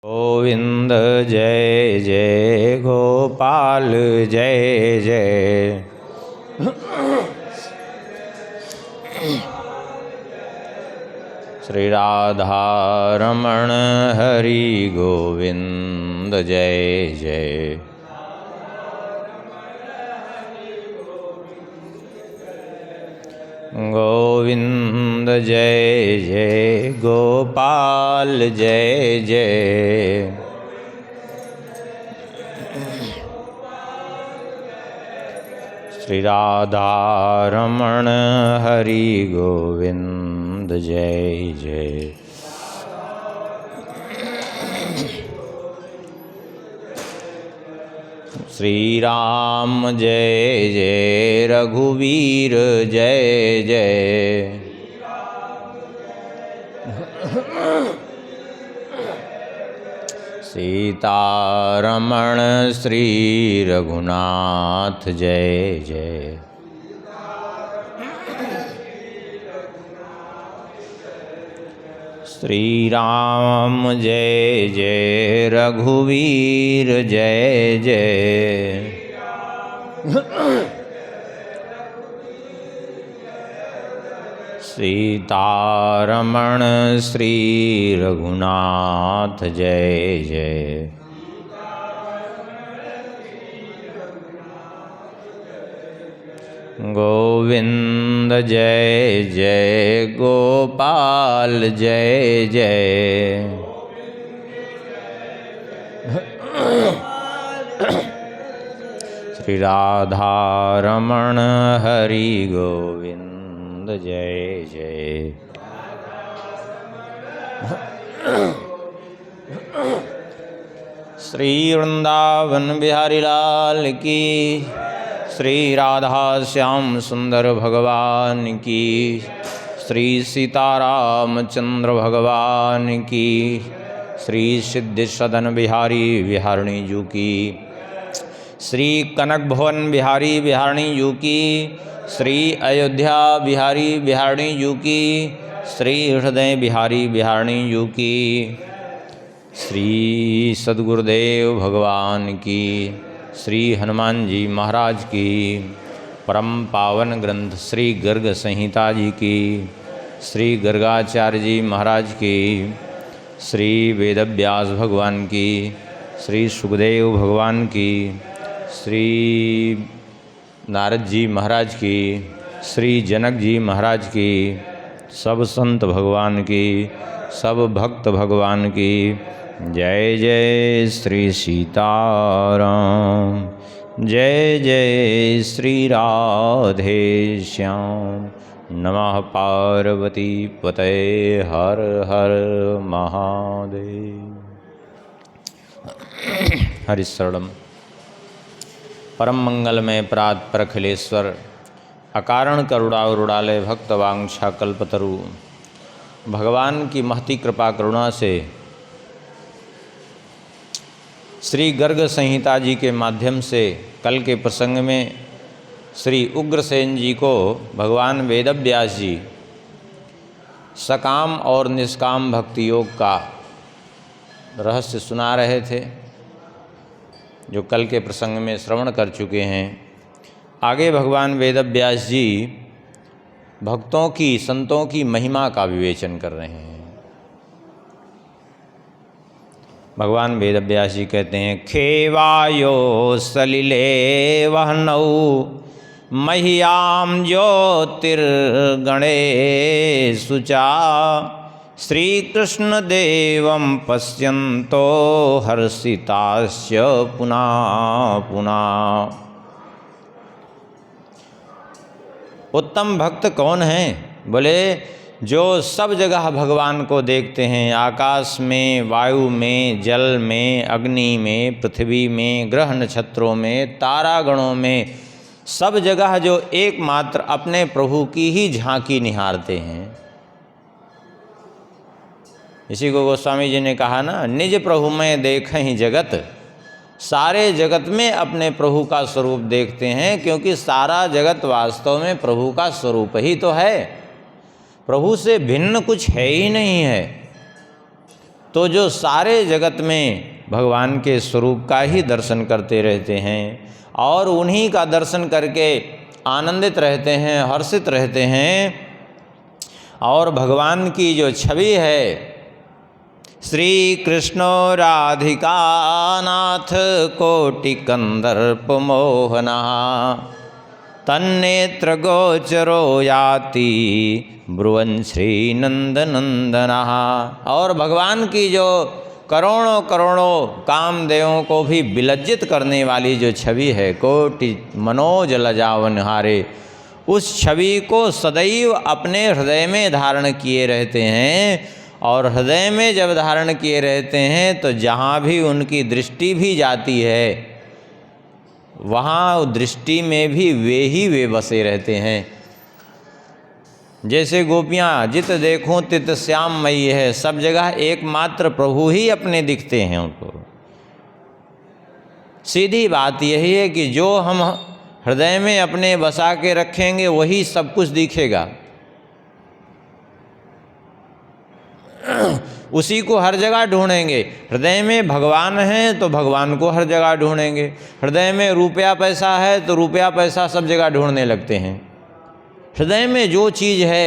गोविंद जय जय गोपाल जय जय। श्री राधा रमण हरि गोविंद जय जय। गोविंद जय जय गोपाल जय जय। श्री राधा रमण हरि गोविंद जय जय। श्री राम जय जय रघुवीर जय जय। सीतारमण श्री रघुनाथ जय जय। श्री राम जय जय रघुवीर जय जय। सीतारमण श्री रघुनाथ जय जय। गोविंद जय जय गोपाल जय जय। श्री राधा रमण हरि गोविंद जय जय। श्री वृंदावन बिहारी लाल की, श्री राधा श्याम सुंदर भगवान की, श्री सीतारामचंद्र भगवान की, श्री सिद्धि सदन बिहारी बिहारिणी जू की, श्री कनक भवन बिहारी बिहारिणी जू की, श्री अयोध्या बिहारी बिहारिणी जू की, श्री हृदय बिहारी बिहारिणी जू की, श्री सद्गुरुदेव भगवान की, श्री हनुमान जी महाराज की, परम पावन ग्रंथ श्री गर्ग संहिता जी की, श्री गर्गाचार्य जी महाराज की, श्री वेदव्यास भगवान की, श्री सुखदेव भगवान की, श्री नारद जी महाराज की, श्री जनक जी महाराज की, सब संत भगवान की, सब भक्त भगवान की जय जय। श्री सीताराम जय जय। श्री राधे श्याम। नमः पार्वती पतये हर हर महादेव। हरिशरणम। परम मंगलमय प्रात परखिलेश्वर, अकारण करुणावरुणालय भक्तवांछा कल्पतरु, भगवान की महती कृपा करुणा से श्री गर्ग संहिता जी के माध्यम से कल के प्रसंग में श्री उग्रसेन जी को भगवान वेदव्यास जी सकाम और निष्काम भक्ति योग का रहस्य सुना रहे थे, जो कल के प्रसंग में श्रवण कर चुके हैं। आगे भगवान वेदव्यास जी भक्तों की, संतों की महिमा का विवेचन कर रहे हैं। भगवान वेदव्यास जी कहते हैं, खेवायो सलिले वहनऊ मह्याम ज्योतिर्गणे सुचा, श्री कृष्ण देवं पश्यन्तो हर्षितास्य पुनः पुनः। उत्तम भक्त कौन हैं? बोले, जो सब जगह भगवान को देखते हैं, आकाश में, वायु में, जल में, अग्नि में, पृथ्वी में, ग्रह नक्षत्रों में, तारागणों में, सब जगह जो एकमात्र अपने प्रभु की ही झांकी निहारते हैं। इसी को गोस्वामी जी ने कहा ना, निज प्रभु में देखहि जगत। सारे जगत में अपने प्रभु का स्वरूप देखते हैं, क्योंकि सारा जगत वास्तव में प्रभु का स्वरूप ही तो है। प्रभु से भिन्न कुछ है ही नहीं है। तो जो सारे जगत में भगवान के स्वरूप का ही दर्शन करते रहते हैं और उन्हीं का दर्शन करके आनंदित रहते हैं, हर्षित रहते हैं। और भगवान की जो छवि है, श्री कृष्ण राधिका नाथ कोटि कंदर्प मोहना तन्नेत्र गोचरो याति ब्रुवन श्री नंद नंदना। और भगवान की जो करोड़ों करोड़ों कामदेवों को भी विलज्जित करने वाली जो छवि है, कोटि मनोज लजावन हारे, उस छवि को सदैव अपने हृदय में धारण किए रहते हैं। और हृदय में जब धारण किए रहते हैं तो जहाँ भी उनकी दृष्टि भी जाती है, वहाँ दृष्टि में भी वे बसे रहते हैं। जैसे गोपियाँ जित देखूं तित श्याममयी है, सब जगह एकमात्र प्रभु ही अपने दिखते हैं उनको। सीधी बात यही है कि जो हम हृदय में अपने बसा के रखेंगे वही सब कुछ दिखेगा। उसी को हर जगह ढूंढेंगे। हृदय में भगवान है तो भगवान को हर जगह ढूंढेंगे। हृदय में रुपया पैसा है तो रुपया पैसा सब जगह ढूंढने लगते हैं। हृदय में जो चीज़ है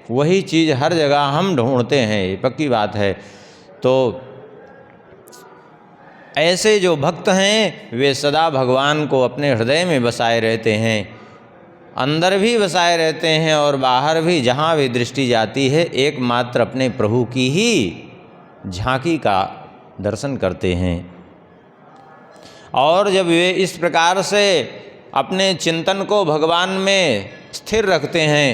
वही चीज़ हर जगह हम ढूंढते हैं, ये पक्की बात है। तो ऐसे जो भक्त हैं वे सदा भगवान को अपने हृदय में बसाए रहते हैं, अंदर भी बसाए रहते हैं और बाहर भी। जहाँ भी दृष्टि जाती है एकमात्र अपने प्रभु की ही झांकी का दर्शन करते हैं। और जब वे इस प्रकार से अपने चिंतन को भगवान में स्थिर रखते हैं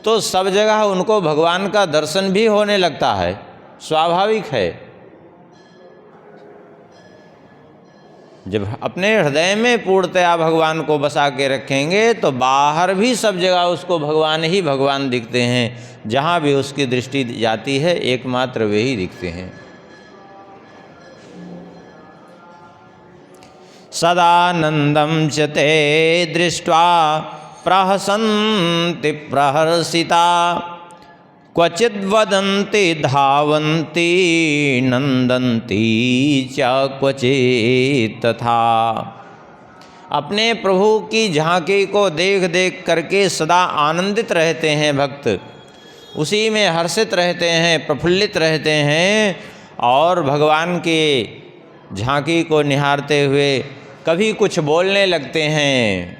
तो सब जगह उनको भगवान का दर्शन भी होने लगता है, स्वाभाविक है। जब अपने हृदय में पूर्णतया भगवान को बसा के रखेंगे तो बाहर भी सब जगह उसको भगवान ही भगवान दिखते हैं। जहाँ भी उसकी दृष्टि जाती है एकमात्र वे ही दिखते हैं। सदानंदम च ते दृष्ट्वा प्रहसन्ति प्रहर्षिता क्वचिद् वदन्ति धावन्ति नंदन्ति च क्वचित् तथा। अपने प्रभु की झांकी को देख देख करके सदा आनंदित रहते हैं भक्त, उसी में हर्षित रहते हैं, प्रफुल्लित रहते हैं। और भगवान के झांकी को निहारते हुए कभी कुछ बोलने लगते हैं।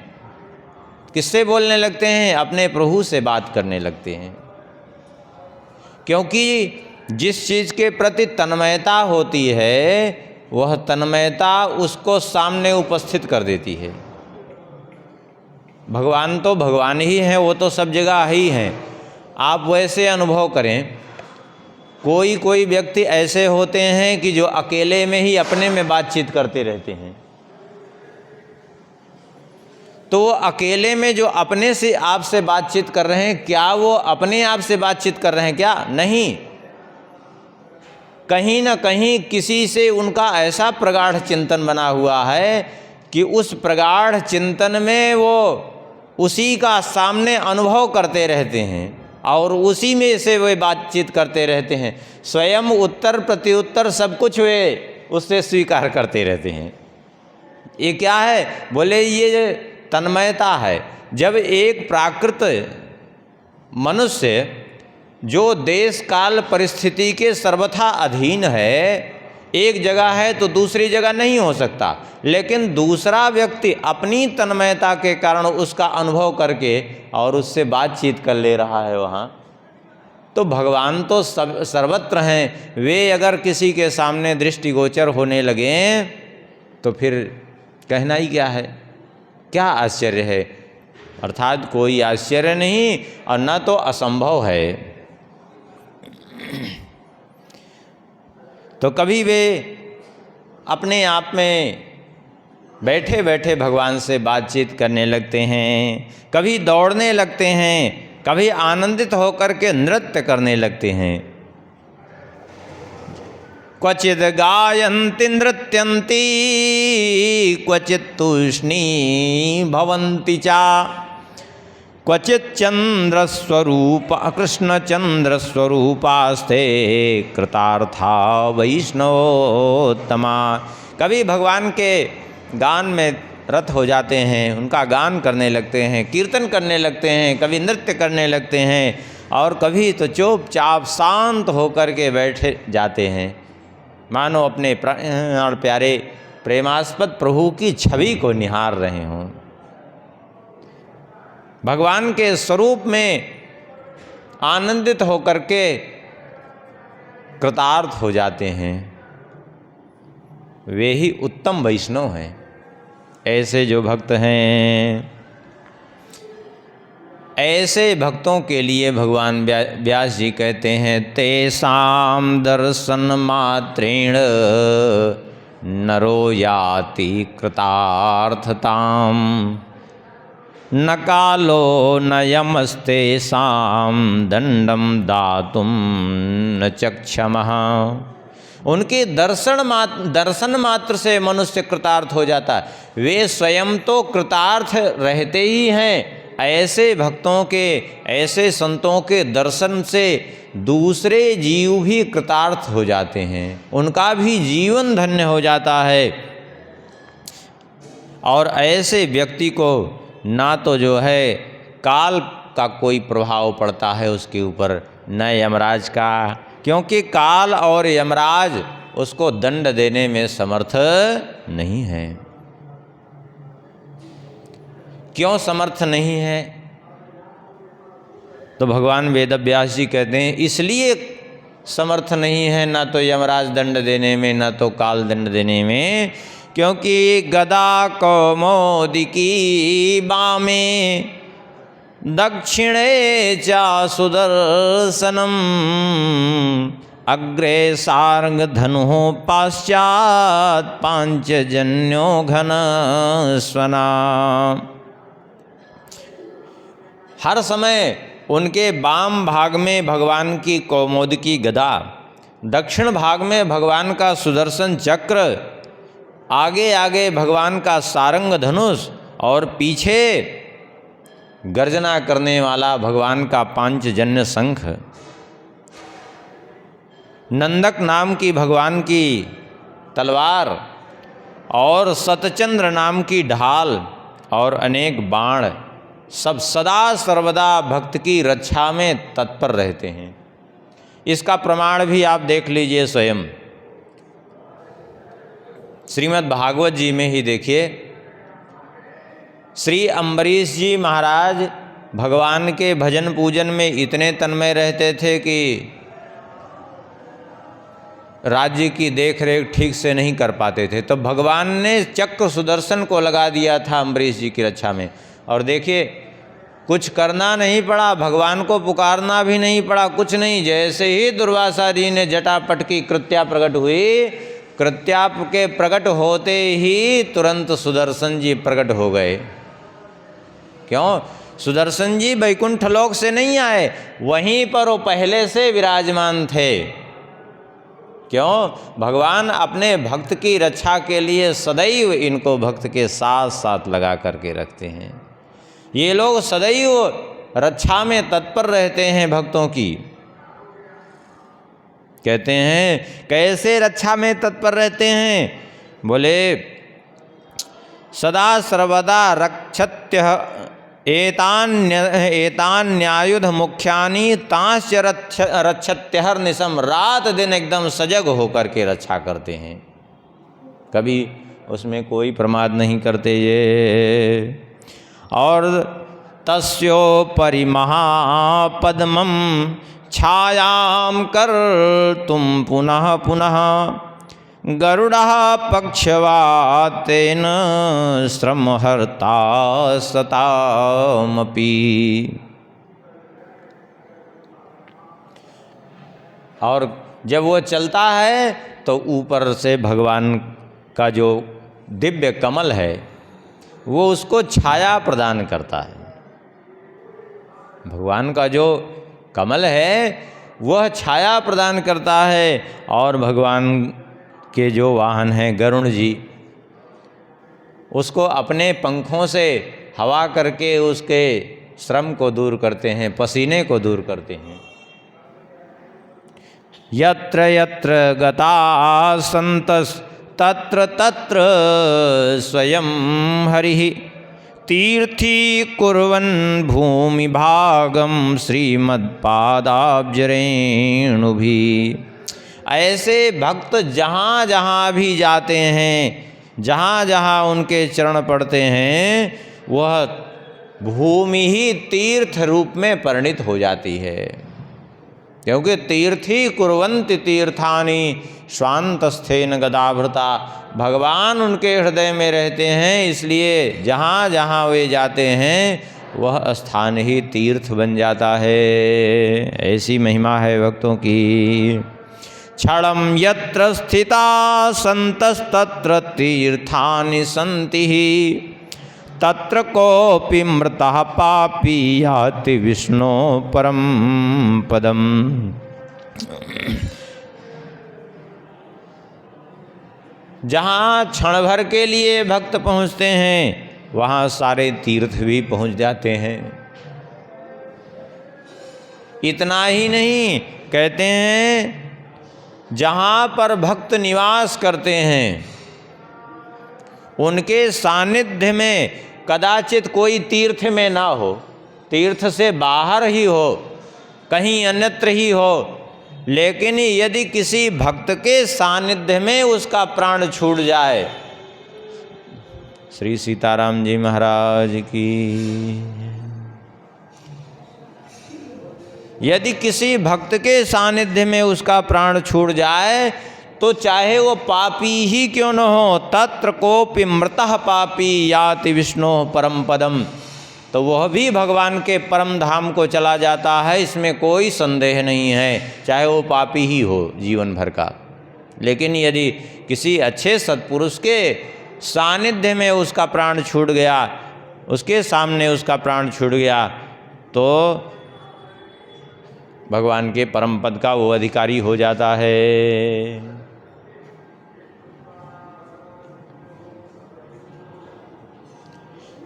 किससे बोलने लगते हैं? अपने प्रभु से बात करने लगते हैं। क्योंकि जिस चीज़ के प्रति तन्मयता होती है वह तन्मयता उसको सामने उपस्थित कर देती है। भगवान तो भगवान ही हैं, वो तो सब जगह ही हैं। आप वैसे अनुभव करें, कोई कोई व्यक्ति ऐसे होते हैं कि जो अकेले में ही अपने में बातचीत करते रहते हैं। तो वो अकेले में जो अपने से आपसे बातचीत कर रहे हैं, क्या वो अपने आप से बातचीत कर रहे हैं? क्या नहीं, कहीं ना कहीं किसी से उनका ऐसा प्रगाढ़ चिंतन बना हुआ है कि उस प्रगाढ़ चिंतन में वो उसी का सामने अनुभव करते रहते हैं और उसी में से वे बातचीत करते रहते हैं। स्वयं उत्तर प्रत्युत्तर सब कुछ वे उससे स्वीकार करते रहते हैं। ये क्या है? बोले ये तन्मयता है। जब एक प्राकृत मनुष्य जो देश काल परिस्थिति के सर्वथा अधीन है, एक जगह है तो दूसरी जगह नहीं हो सकता, लेकिन दूसरा व्यक्ति अपनी तन्मयता के कारण उसका अनुभव करके और उससे बातचीत कर ले रहा है वहाँ, तो भगवान तो सर्वत्र हैं। वे अगर किसी के सामने दृष्टिगोचर होने लगें तो फिर कहना ही क्या है, क्या आश्चर्य है। अर्थात कोई आश्चर्य नहीं और न तो असंभव है। तो कभी वे अपने आप में बैठे बैठे भगवान से बातचीत करने लगते हैं, कभी दौड़ने लगते हैं, कभी आनंदित होकर के नृत्य करने लगते हैं। क्वचिद गायन्ति नृत्यन्ति क्वचित् तूष्णी भवन्ति चा क्वचित चंद्रस्वरूप कृष्णचंद्रस्वरूपास्ते कृतार्था वैष्णवोत्तमा। कभी भगवान के गान में रत हो जाते हैं, उनका गान करने लगते हैं, कीर्तन करने लगते हैं, कभी नृत्य करने लगते हैं, और कभी तो चुपचाप शांत होकर के बैठे जाते हैं, मानो अपने प्राण प्यारे प्रेमास्पद प्रभु की छवि को निहार रहे हों। भगवान के स्वरूप में आनंदित होकर के कृतार्थ हो जाते हैं, वे ही उत्तम वैष्णव हैं। ऐसे जो भक्त हैं, ऐसे भक्तों के लिए भगवान व्यास जी कहते हैं, तेषां दर्शन मात्रेण नरो याति कृतार्थताम न कालो न यमस्तेषां दंडम दातुम न चक्षमः। उनके दर्शन मात्र से मनुष्य कृतार्थ हो जाता है। वे स्वयं तो कृतार्थ रहते ही हैं, ऐसे भक्तों के, ऐसे संतों के दर्शन से दूसरे जीव भी कृतार्थ हो जाते हैं, उनका भी जीवन धन्य हो जाता है। और ऐसे व्यक्ति को ना तो जो है काल का कोई प्रभाव पड़ता है उसके ऊपर, न यमराज का, क्योंकि काल और यमराज उसको दंड देने में समर्थ नहीं है। क्यों समर्थ नहीं है? तो भगवान वेदव्यास जी कहते हैं इसलिए समर्थ नहीं है, ना तो यमराज दंड देने में, ना तो काल दंड देने में, क्योंकि गदा कौमोदिकी बामे दक्षिणे चा सुदर्शनम अग्रे सार्ंग धनु पाश्चात पांचजन्यो घन स्वना। हर समय उनके वाम भाग में भगवान की कौमोदकी गदा, दक्षिण भाग में भगवान का सुदर्शन चक्र, आगे आगे भगवान का सारंग धनुष, और पीछे गर्जना करने वाला भगवान का पांचजन्य शंख, नंदक नाम की भगवान की तलवार, और सतचंद्र नाम की ढाल, और अनेक बाण, सब सदा सर्वदा भक्त की रक्षा में तत्पर रहते हैं। इसका प्रमाण भी आप देख लीजिए स्वयं। श्रीमद् भागवत जी में ही देखिए, श्री अम्बरीश जी महाराज भगवान के भजन पूजन में इतने तन्मय रहते थे कि राज्य की देखरेख ठीक से नहीं कर पाते थे। तो भगवान ने चक्र सुदर्शन को लगा दिया था अम्बरीश जी की रक्षा में, और देखिए कुछ करना नहीं पड़ा, भगवान को पुकारना भी नहीं पड़ा, कुछ नहीं। जैसे ही दुर्वासा जी ने जटापट की कृत्या प्रकट हुई, कृत्या के प्रकट होते ही तुरंत सुदर्शन जी प्रकट हो गए। क्यों? सुदर्शन जी वैकुंठ लोक से नहीं आए, वहीं पर वो पहले से विराजमान थे। क्यों? भगवान अपने भक्त की रक्षा के लिए सदैव इनको भक्त के साथ साथ लगा करके रखते हैं। ये लोग सदैव रक्षा में तत्पर रहते हैं भक्तों की। कहते हैं कैसे रक्षा में तत्पर रहते हैं? बोले सदा सर्वदा रक्षत्य एतान्यायुध मुख्यानि तांश्च रक्षत्यहर्निशम। रात दिन एकदम सजग होकर के रक्षा करते हैं, कभी उसमें कोई प्रमाद नहीं करते ये। और तस्योपरि महापद्मं छायां कर तुम पुनः पुनः गरुड़ः पक्षवातेन श्रमहर्ता सतामपि। और जब वो चलता है तो ऊपर से भगवान का जो दिव्य कमल है वो उसको छाया प्रदान करता है। भगवान का जो कमल है वह छाया प्रदान करता है, और भगवान के जो वाहन हैं गरुड़ जी, उसको अपने पंखों से हवा करके उसके श्रम को दूर करते हैं, पसीने को दूर करते हैं। यत्र यत्र गता संतस तत्र तत्र स्वयं हरिः तीर्थी कुर्वन् भूमि भागम श्रीमद्पादाब्जरेणुभिः। ऐसे भक्त जहाँ जहाँ भी जाते हैं, जहाँ जहाँ उनके चरण पड़ते हैं, वह भूमि ही तीर्थ रूप में परिणित हो जाती है। क्योंकि तीर्थी कुर्वन्ति तीर्थानि स्वान्तस्थेन गदाभृता। भगवान उनके हृदय में रहते हैं, इसलिए जहाँ जहाँ वे जाते हैं वह स्थान ही तीर्थ बन जाता है। ऐसी महिमा है भक्तों की। क्षणं यत्र स्थिता सन्तस्तत्र तीर्थानि सन्ति तत्र कोऽपि मृतः पापी याति विष्णो परम पदम। जहाँ क्षण भर के लिए भक्त पहुँचते हैं वहाँ सारे तीर्थ भी पहुँच जाते हैं। इतना ही नहीं, कहते हैं जहाँ पर भक्त निवास करते हैं उनके सानिध्य में कदाचित कोई तीर्थ में ना हो, तीर्थ से बाहर ही हो, कहीं अन्यत्र ही हो, लेकिन यदि किसी भक्त के सानिध्य में उसका प्राण छूट जाए, श्री सीताराम जी महाराज की, यदि किसी भक्त के सानिध्य में उसका प्राण छूट जाए तो चाहे वो पापी ही क्यों न हो, तत्र कोपि मृतः पापी याति विष्णु परम पदम, तो वह भी भगवान के परम धाम को चला जाता है, इसमें कोई संदेह नहीं है, चाहे वो पापी ही हो जीवन भर का। लेकिन यदि किसी अच्छे सत्पुरुष के सानिध्य में उसका प्राण छूट गया, उसके सामने उसका प्राण छूट गया, तो भगवान के परम पद का वो अधिकारी हो जाता है।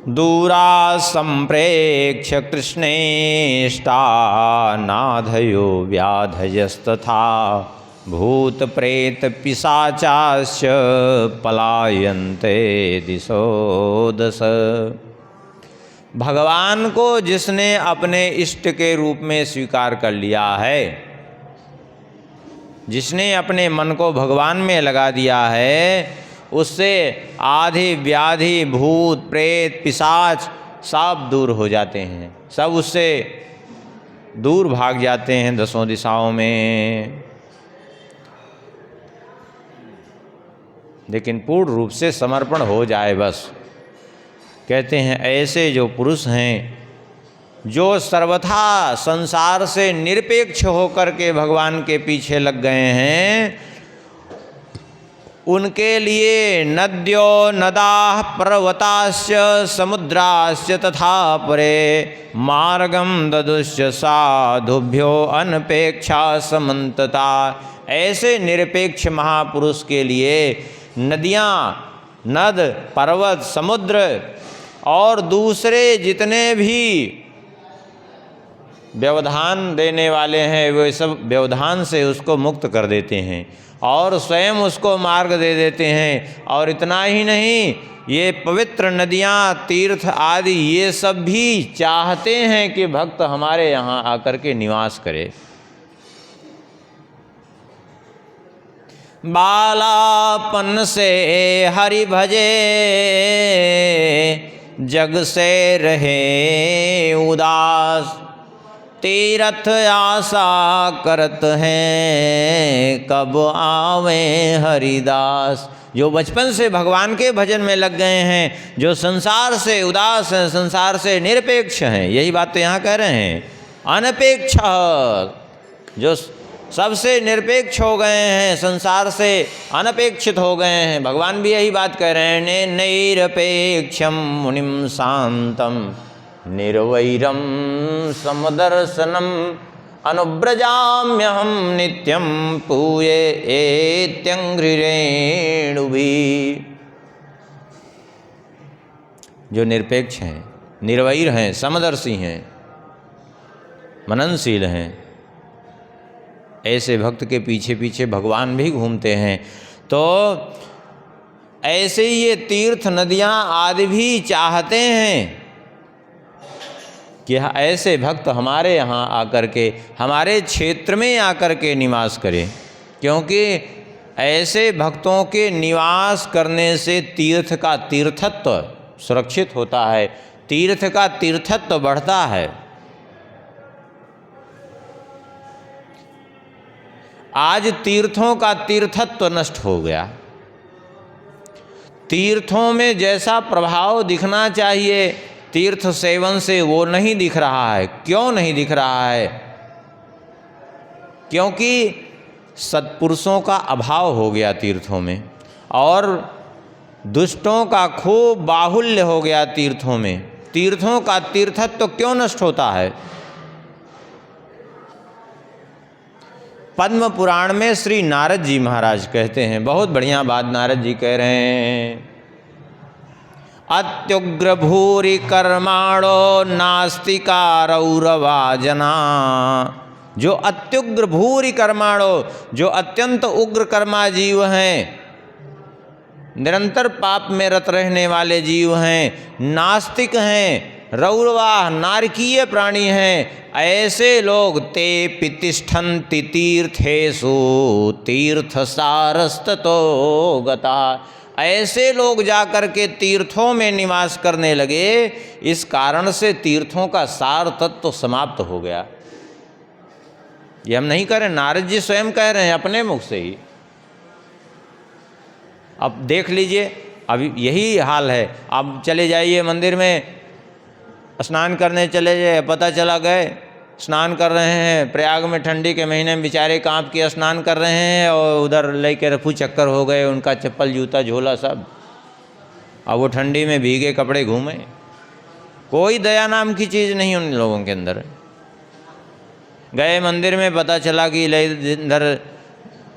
दूरा संप्रेक्ष्य कृष्णेष्टा नाधयो व्याधयस्तथा भूत प्रेत पिशाचाश्च पलायन्ते दिशो दश। भगवान को जिसने अपने इष्ट के रूप में स्वीकार कर लिया है, जिसने अपने मन को भगवान में लगा दिया है, उससे आधि व्याधि भूत प्रेत पिशाच सब दूर हो जाते हैं, सब उससे दूर भाग जाते हैं दसों दिशाओं में। लेकिन पूर्ण रूप से समर्पण हो जाए बस। कहते हैं ऐसे जो पुरुष हैं जो सर्वथा संसार से निरपेक्ष होकर के भगवान के पीछे लग गए हैं, उनके लिए नद्यो नदाः पर्वताश्च समुद्राश्च तथा परे मार्गम ददुश्च साधुभ्यो अनपेक्षा समन्तता। ऐसे निरपेक्ष महापुरुष के लिए नदियाँ, नद, पर्वत, समुद्र और दूसरे जितने भी व्यवधान देने वाले हैं वे सब व्यवधान से उसको मुक्त कर देते हैं और स्वयं उसको मार्ग दे देते हैं। और इतना ही नहीं, ये पवित्र नदियाँ, तीर्थ आदि ये सब भी चाहते हैं कि भक्त हमारे यहाँ आकर के निवास करे। बालापन से हरि भजे जग से रहे उदास, तीर्थ आशा करत हैं कब आवे हरिदास। जो बचपन से भगवान के भजन में लग गए हैं, जो संसार से उदास हैं, संसार से निरपेक्ष हैं, यही बात तो यहाँ कह रहे हैं। अनपेक्ष, जो सबसे निरपेक्ष हो गए हैं, संसार से अनपेक्षित हो गए हैं, भगवान भी यही बात कह रहे हैं। नैरपेक्षम मुनिम शांतम निर्वैरम समदर्शनम अनुव्रजाम्यहम नित्यम पूये एत्यंघ्रिरेणुभिः। जो निरपेक्ष हैं, निर्वैर हैं, समदर्शी हैं, मननशील हैं, ऐसे भक्त के पीछे पीछे भगवान भी घूमते हैं। तो ऐसे ये तीर्थ नदियाँ आदि भी चाहते हैं कि ऐसे भक्त हमारे यहाँ आकर के, हमारे क्षेत्र में आकर के निवास करें, क्योंकि ऐसे भक्तों के निवास करने से तीर्थ का तीर्थत्व सुरक्षित होता है, तीर्थ का तीर्थत्व बढ़ता है। आज तीर्थों का तीर्थत्व नष्ट हो गया। तीर्थों में जैसा प्रभाव दिखना चाहिए तीर्थ सेवन से वो नहीं दिख रहा है। क्यों नहीं दिख रहा है? क्योंकि सत्पुरुषों का अभाव हो गया तीर्थों में, और दुष्टों का खूब बाहुल्य हो गया तीर्थों में। तीर्थों का तीर्थत्व तो क्यों नष्ट होता है? पद्म पुराण में श्री नारद जी महाराज कहते हैं, बहुत बढ़िया बात नारद जी कह रहे हैं। अत्युग्र भूरि कर्माणो नास्तिका रौरवा जना। जो अत्युग्र भूरि कर्माणो, जो अत्यंत उग्र कर्मा जीव हैं, निरंतर पाप में रत रहने वाले जीव हैं, नास्तिक हैं, रौरवा नारकीय प्राणी हैं, ऐसे लोग ते पितिष्ठन्ति तीर्थेषु तीर्थसारस्ततो गता। ऐसे लोग जाकर के तीर्थों में निवास करने लगे, इस कारण से तीर्थों का सार तत्व समाप्त हो गया। ये हम नहीं कह रहे, नारद जी स्वयं कह रहे हैं अपने मुख से ही। अब देख लीजिए, अभी यही हाल है। अब चले जाइए मंदिर में स्नान करने चले जाए, पता चला गए स्नान कर रहे हैं प्रयाग में, ठंडी के महीने में बेचारे कांप के स्नान कर रहे हैं, और उधर लेके रफू चक्कर हो गए, उनका चप्पल जूता झोला सब, अब वो ठंडी में भीगे कपड़े घूमे। कोई दया नाम की चीज़ नहीं उन लोगों के अंदर। गए मंदिर में, पता चला कि इधर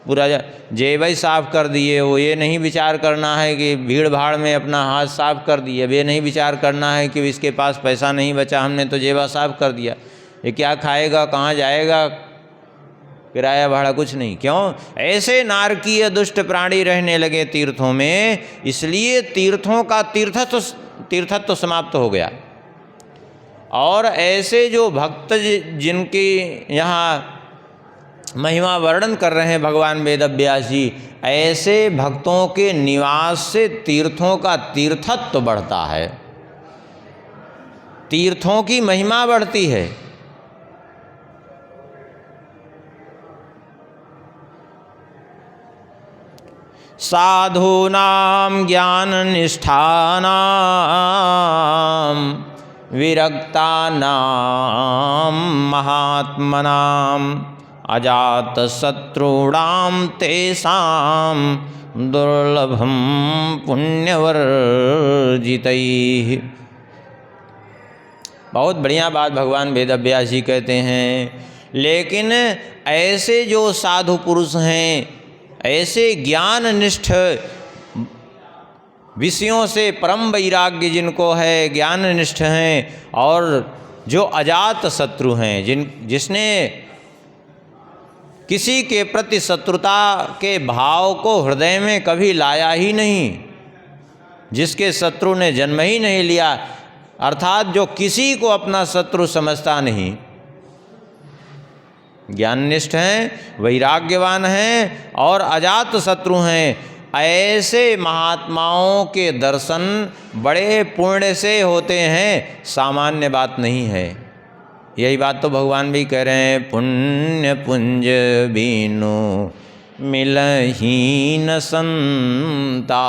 पूरा जेब साफ कर दिए। वो ये नहीं विचार करना है कि भीड़ भाड़ में अपना हाथ साफ कर दिए, अब ये नहीं विचार करना है कि इसके पास पैसा नहीं बचा, हमने तो जेबा साफ कर दिया। ये क्या खाएगा, कहाँ जाएगा, किराया भाड़ा कुछ नहीं। क्यों? ऐसे नारकीय दुष्ट प्राणी रहने लगे तीर्थों में, इसलिए तीर्थों का तीर्थत्व समाप्त हो गया। और ऐसे जो भक्त जिनकी यहाँ महिमा वर्णन कर रहे हैं भगवान वेदव्यास जी, ऐसे भक्तों के निवास से तीर्थों का तीर्थत्व बढ़ता है, तीर्थों की महिमा बढ़ती है। साधूनां ज्ञान निष्ठानां विरक्तानां महात्मनां अजात शत्रूणां तेषां दुर्लभं पुण्यवर्जितैः। बहुत बढ़िया बात भगवान वेदव्यास जी कहते हैं। लेकिन ऐसे जो साधु पुरुष हैं, ऐसे ज्ञान निष्ठ विषयों से परम वैराग्य जिनको है, ज्ञान निष्ठ हैं, और जो अजात शत्रु हैं, जिसने किसी के प्रति शत्रुता के भाव को हृदय में कभी लाया ही नहीं, जिसके शत्रु ने जन्म ही नहीं लिया, अर्थात जो किसी को अपना शत्रु समझता नहीं, ज्ञाननिष्ठ हैं, वैराग्यवान हैं और अजात शत्रु हैं, ऐसे महात्माओं के दर्शन बड़े पुण्य से होते हैं, सामान्य बात नहीं है। यही बात तो भगवान भी कह रहे हैं, पुण्य पुंज बीनु मिलही न संता,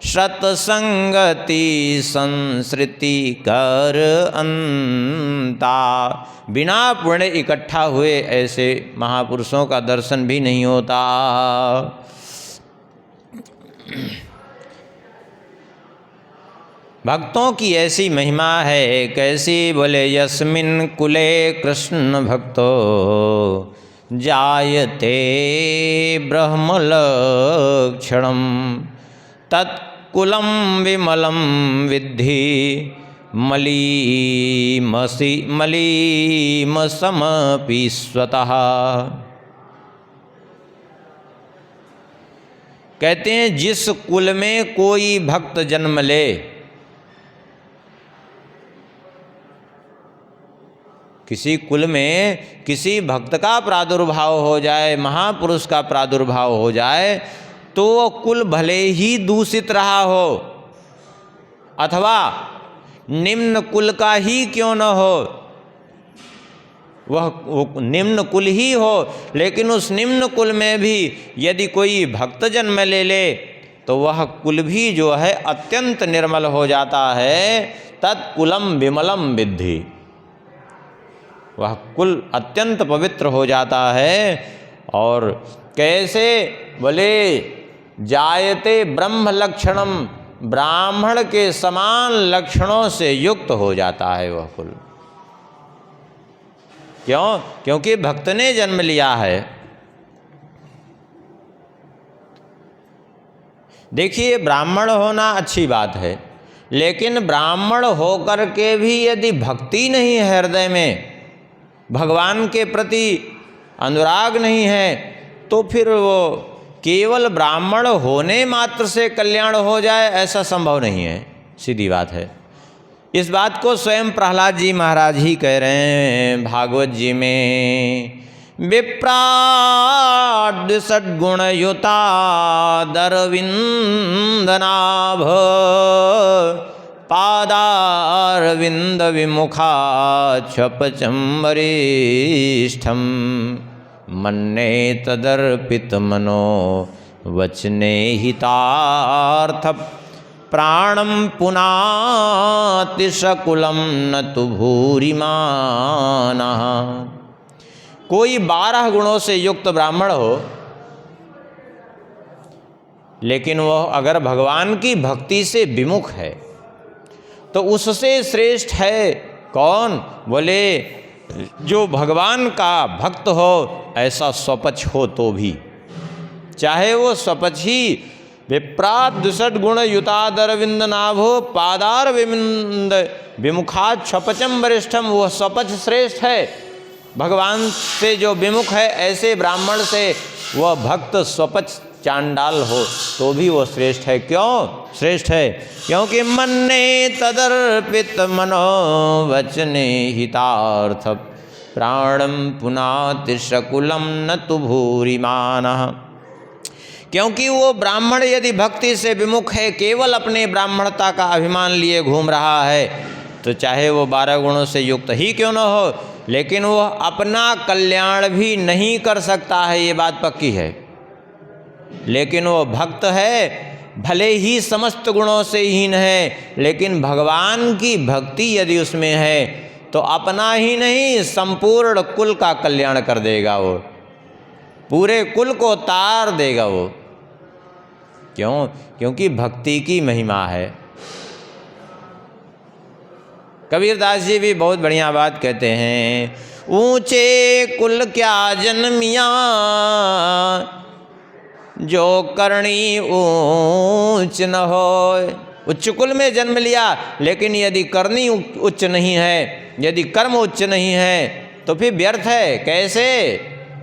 सत्संगति संसृति कर अंता। बिना पुण्य इकट्ठा हुए ऐसे महापुरुषों का दर्शन भी नहीं होता। भक्तों की ऐसी महिमा है, कैसी? बोले यस्मिन् कुले कृष्ण भक्तो जायते ब्रह्मलक्षणम् तत्कुलं विमलं विद्धि मलीमसमपि स्वतः। कहते हैं जिस कुल में कोई भक्त जन्म ले, किसी कुल में किसी भक्त का प्रादुर्भाव हो जाए, महापुरुष का प्रादुर्भाव हो जाए, तो वो कुल भले ही दूषित रहा हो अथवा निम्न कुल का ही क्यों न हो, वह निम्न कुल ही हो, लेकिन उस निम्न कुल में भी यदि कोई भक्त जन्म ले तो वह कुल भी जो है अत्यंत निर्मल हो जाता है। तत्कुलम विमलम विद्धि, वह कुल अत्यंत पवित्र हो जाता है। और कैसे बोले, जायते ब्रह्म लक्षणम, ब्राह्मण के समान लक्षणों से युक्त हो जाता है वह कुल। क्यों? क्योंकि भक्त ने जन्म लिया है। देखिए, ब्राह्मण होना अच्छी बात है, लेकिन ब्राह्मण होकर के भी यदि भक्ति नहीं है हृदय में, भगवान के प्रति अनुराग नहीं है, तो फिर वो केवल ब्राह्मण होने मात्र से कल्याण हो जाए ऐसा संभव नहीं है। सीधी बात है। इस बात को स्वयं प्रहलाद जी महाराज ही कह रहे हैं भागवत जी में, विप्राद सद्गुणयुता दरविंदनाभ पादारविंद विमुखा छपचम्बरिष्ठम मन्ने तदर्पित मनो वचने हितार्थ प्राणम पुनातिशकुलम न तु भूरिमानः। कोई 12 गुणों से युक्त ब्राह्मण हो, लेकिन वह अगर भगवान की भक्ति से विमुख है तो उससे श्रेष्ठ है कौन? बोले, जो भगवान का भक्त हो, ऐसा स्वपच हो तो भी, चाहे वो स्वपच ही विप्रात दुषट गुण युतादरविंद नाभो पादार विमिंद विमुखा छपचम वरिष्ठम, वह स्वपच श्रेष्ठ है। भगवान से जो विमुख है, ऐसे ब्राह्मण से वह भक्त स्वपच चांडाल हो तो भी वो श्रेष्ठ है। क्यों श्रेष्ठ है? क्योंकि मन्ने तदर्पित मनो वचने हितार्थ प्राणम पुनाति शकुलम न तु भूरिमानः। क्योंकि वो ब्राह्मण यदि भक्ति से विमुख है, केवल अपने ब्राह्मणता का अभिमान लिए घूम रहा है, तो चाहे वो 12 गुणों से युक्त ही क्यों न हो, लेकिन वो अपना कल्याण भी नहीं कर सकता है, ये बात पक्की है। लेकिन वो भक्त है, भले ही समस्त गुणों से हीन है, लेकिन भगवान की भक्ति यदि उसमें है तो अपना ही नहीं, संपूर्ण कुल का कल्याण कर देगा, वो पूरे कुल को तार देगा वो। क्यों? क्योंकि भक्ति की महिमा है। कबीरदास जी भी बहुत बढ़िया बात कहते हैं, ऊंचे कुल क्या जन्मिया जो करणी ऊंच न हो। उच्च कुल में जन्म लिया, लेकिन यदि करनी उच्च नहीं है, यदि कर्म उच्च नहीं है, तो फिर व्यर्थ है। कैसे?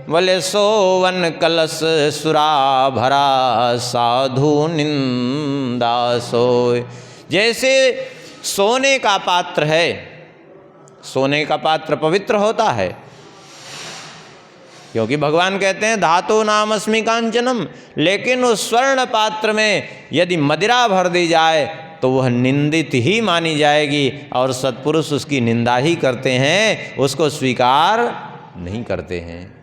बोले, सोवन कलश सुरा भरा साधु निंदा सोय। जैसे सोने का पात्र है, सोने का पात्र पवित्र होता है, क्योंकि भगवान कहते हैं धातु नामस्मि कांचनम, लेकिन उस स्वर्ण पात्र में यदि मदिरा भर दी जाए तो वह निंदित ही मानी जाएगी, और सत्पुरुष उसकी निंदा ही करते हैं, उसको स्वीकार नहीं करते हैं।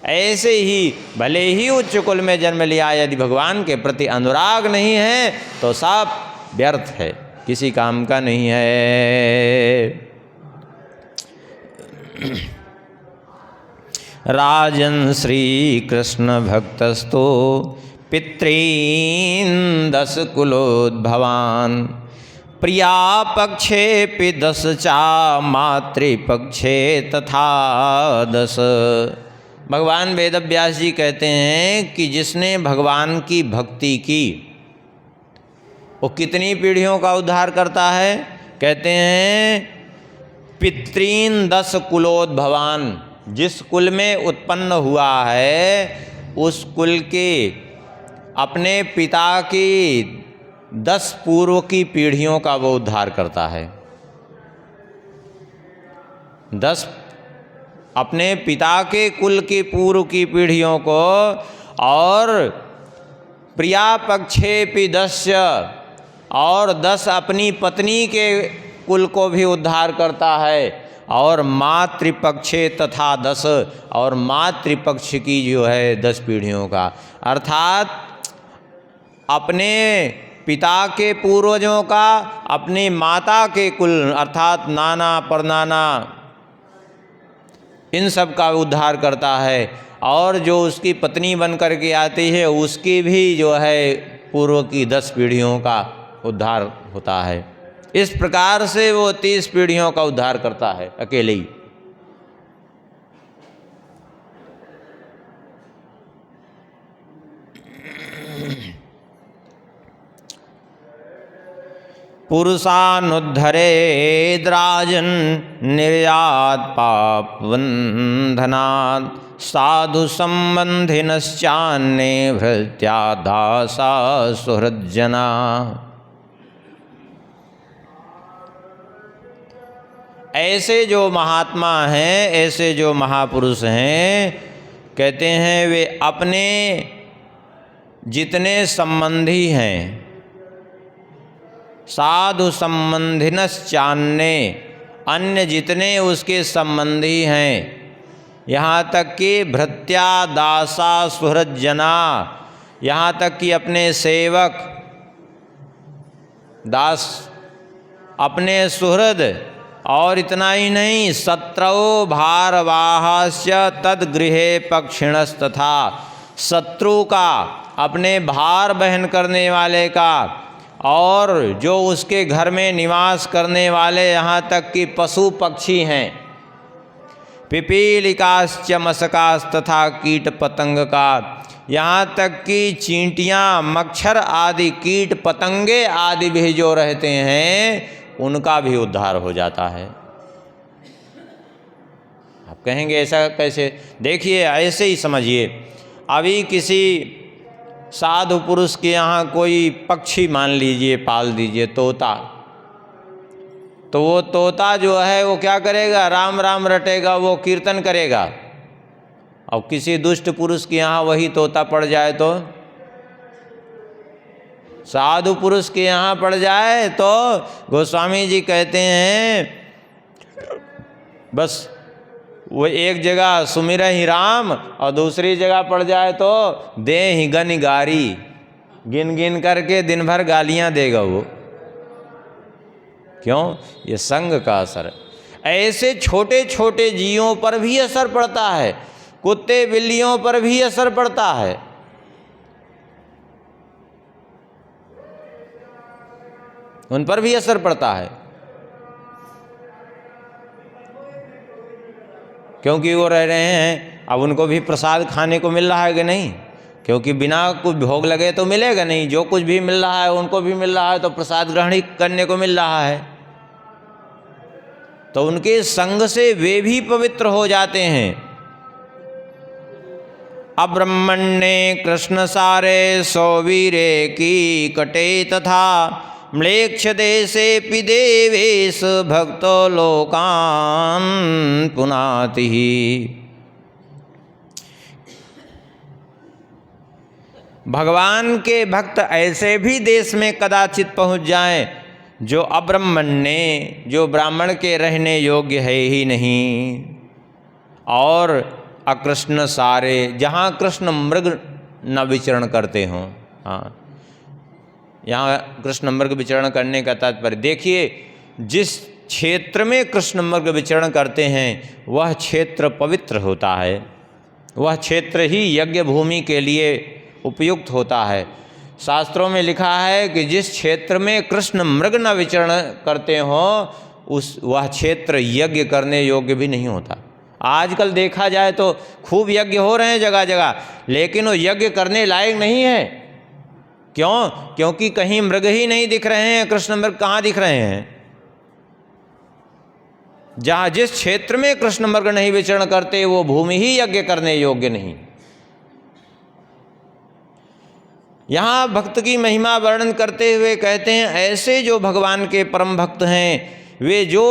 ऐसे ही भले ही उच्च कुल में जन्म लिया, यदि भगवान के प्रति अनुराग नहीं है तो सब व्यर्थ है, किसी काम का नहीं है। राजन श्री कृष्ण भक्तस्तो पितॄन् 10 कुलोद्भवान् प्रिया पक्षे 10 चा मातृपक्षे तथा 10। भगवान वेदव्यास जी कहते हैं कि जिसने भगवान की भक्ति की वो कितनी पीढ़ियों का उद्धार करता है? कहते हैं पितॄन 10 कुलोद्भवान। जिस कुल में उत्पन्न हुआ है उस कुल के अपने पिता की 10 पूर्व की पीढ़ियों का वो उद्धार करता है। 10 अपने पिता के कुल की पूर्व की पीढ़ियों को, और प्रिया पक्षेपि 10, और 10 अपनी पत्नी के कुल को भी उद्धार करता है, और मातृपक्षे तथा 10, और मातृपक्ष की जो है 10 पीढ़ियों का, अर्थात अपने पिता के पूर्वजों का, अपनी माता के कुल अर्थात नाना परनाना इन सब का उद्धार करता है, और जो उसकी पत्नी बन कर के आती है उसकी भी जो है पूर्व की 10 पीढ़ियों का उद्धार होता है। इस प्रकार से वो 30 पीढ़ियों का उद्धार करता है अकेले ही। पुरुषानुद्धरेद्राजन् निर्यात पापबन्धनात् साधु संबंधिनश्चान्ये भृत्या दासा सुहृज्जना। ऐसे जो महात्मा हैं, ऐसे जो महापुरुष हैं, कहते हैं वे अपने जितने संबंधी हैं, साधु संबंधिनश्चान्ये, अन्य जितने उसके संबंधी हैं, यहाँ तक कि भृत्या दासा सुहृज्जना, यहाँ तक कि अपने सेवक दास, अपने सुहृद, और इतना ही नहीं, शत्रौ भारवाहस्य तद्गृहे पक्षिणस्तथा, शत्रु का, अपने भार बहन करने वाले का, और जो उसके घर में निवास करने वाले यहाँ तक कि पशु पक्षी हैं, पिपीलिकाश्च मशकाश्च तथा कीट पतंग का, यहाँ तक कि चींटियाँ, मच्छर आदि कीट पतंगे आदि भी जो रहते हैं उनका भी उद्धार हो जाता है। आप कहेंगे ऐसा कैसे? देखिए ऐसे ही समझिए, अभी किसी साधु पुरुष के यहाँ कोई पक्षी मान लीजिए पाल दीजिए, तोता, तो वो तोता जो है वो क्या करेगा? राम राम रटेगा, वो कीर्तन करेगा। और किसी दुष्ट पुरुष के यहाँ वही तोता पड़ जाए तो, साधु पुरुष के यहाँ पड़ जाए तो गोस्वामी जी कहते हैं बस वो एक जगह सुमिर ही राम और दूसरी जगह पड़ जाए तो दे ही गन गारी, गिन गिन करके दिन भर गालियाँ देगा वो। क्यों? ये संग का असर। ऐसे छोटे छोटे जीवों पर भी असर पड़ता है, कुत्ते बिल्लियों पर भी असर पड़ता है। उन पर भी असर पड़ता है, क्योंकि वो रह रहे हैं। अब उनको भी प्रसाद खाने को मिल रहा है कि नहीं? क्योंकि बिना कुछ भोग लगे तो मिलेगा नहीं, जो कुछ भी मिल रहा है उनको भी मिल रहा है, तो प्रसाद ग्रहण ही करने को मिल रहा है। तो उनके संग से वे भी पवित्र हो जाते हैं। अब्रह्मण्ये कृष्ण सारे सौवीरे की कटे तथा म्लेक्ष देशे पि देवेश भक्तो लोकान पुनाति। भगवान के भक्त ऐसे भी देश में कदाचित पहुंच जाएं जो अब्रह्मण्य, जो ब्राह्मण के रहने योग्य है ही नहीं, और अकृष्ण सारे, जहाँ कृष्ण मृग न विचरण करते हों। हाँ, यहाँ कृष्ण मृग विचरण करने का तात्पर्य देखिए, जिस क्षेत्र में कृष्ण मृग विचरण करते हैं वह क्षेत्र पवित्र होता है, वह क्षेत्र ही यज्ञ भूमि के लिए उपयुक्त होता है। शास्त्रों में लिखा है कि जिस क्षेत्र में कृष्ण मृग न विचरण करते हों वह क्षेत्र यज्ञ करने योग्य भी नहीं होता। आजकल देखा जाए तो खूब यज्ञ हो रहे हैं जगह जगह, लेकिन वो यज्ञ करने लायक नहीं है। क्यों? क्योंकि कहीं मृग ही नहीं दिख रहे हैं, कृष्ण मृग कहाँ दिख रहे हैं? जहाँ जिस क्षेत्र में कृष्ण मृग नहीं विचरण करते वो भूमि ही यज्ञ करने योग्य नहीं। यहाँ भक्त की महिमा वर्णन करते हुए कहते हैं, ऐसे जो भगवान के परम भक्त हैं, वे जो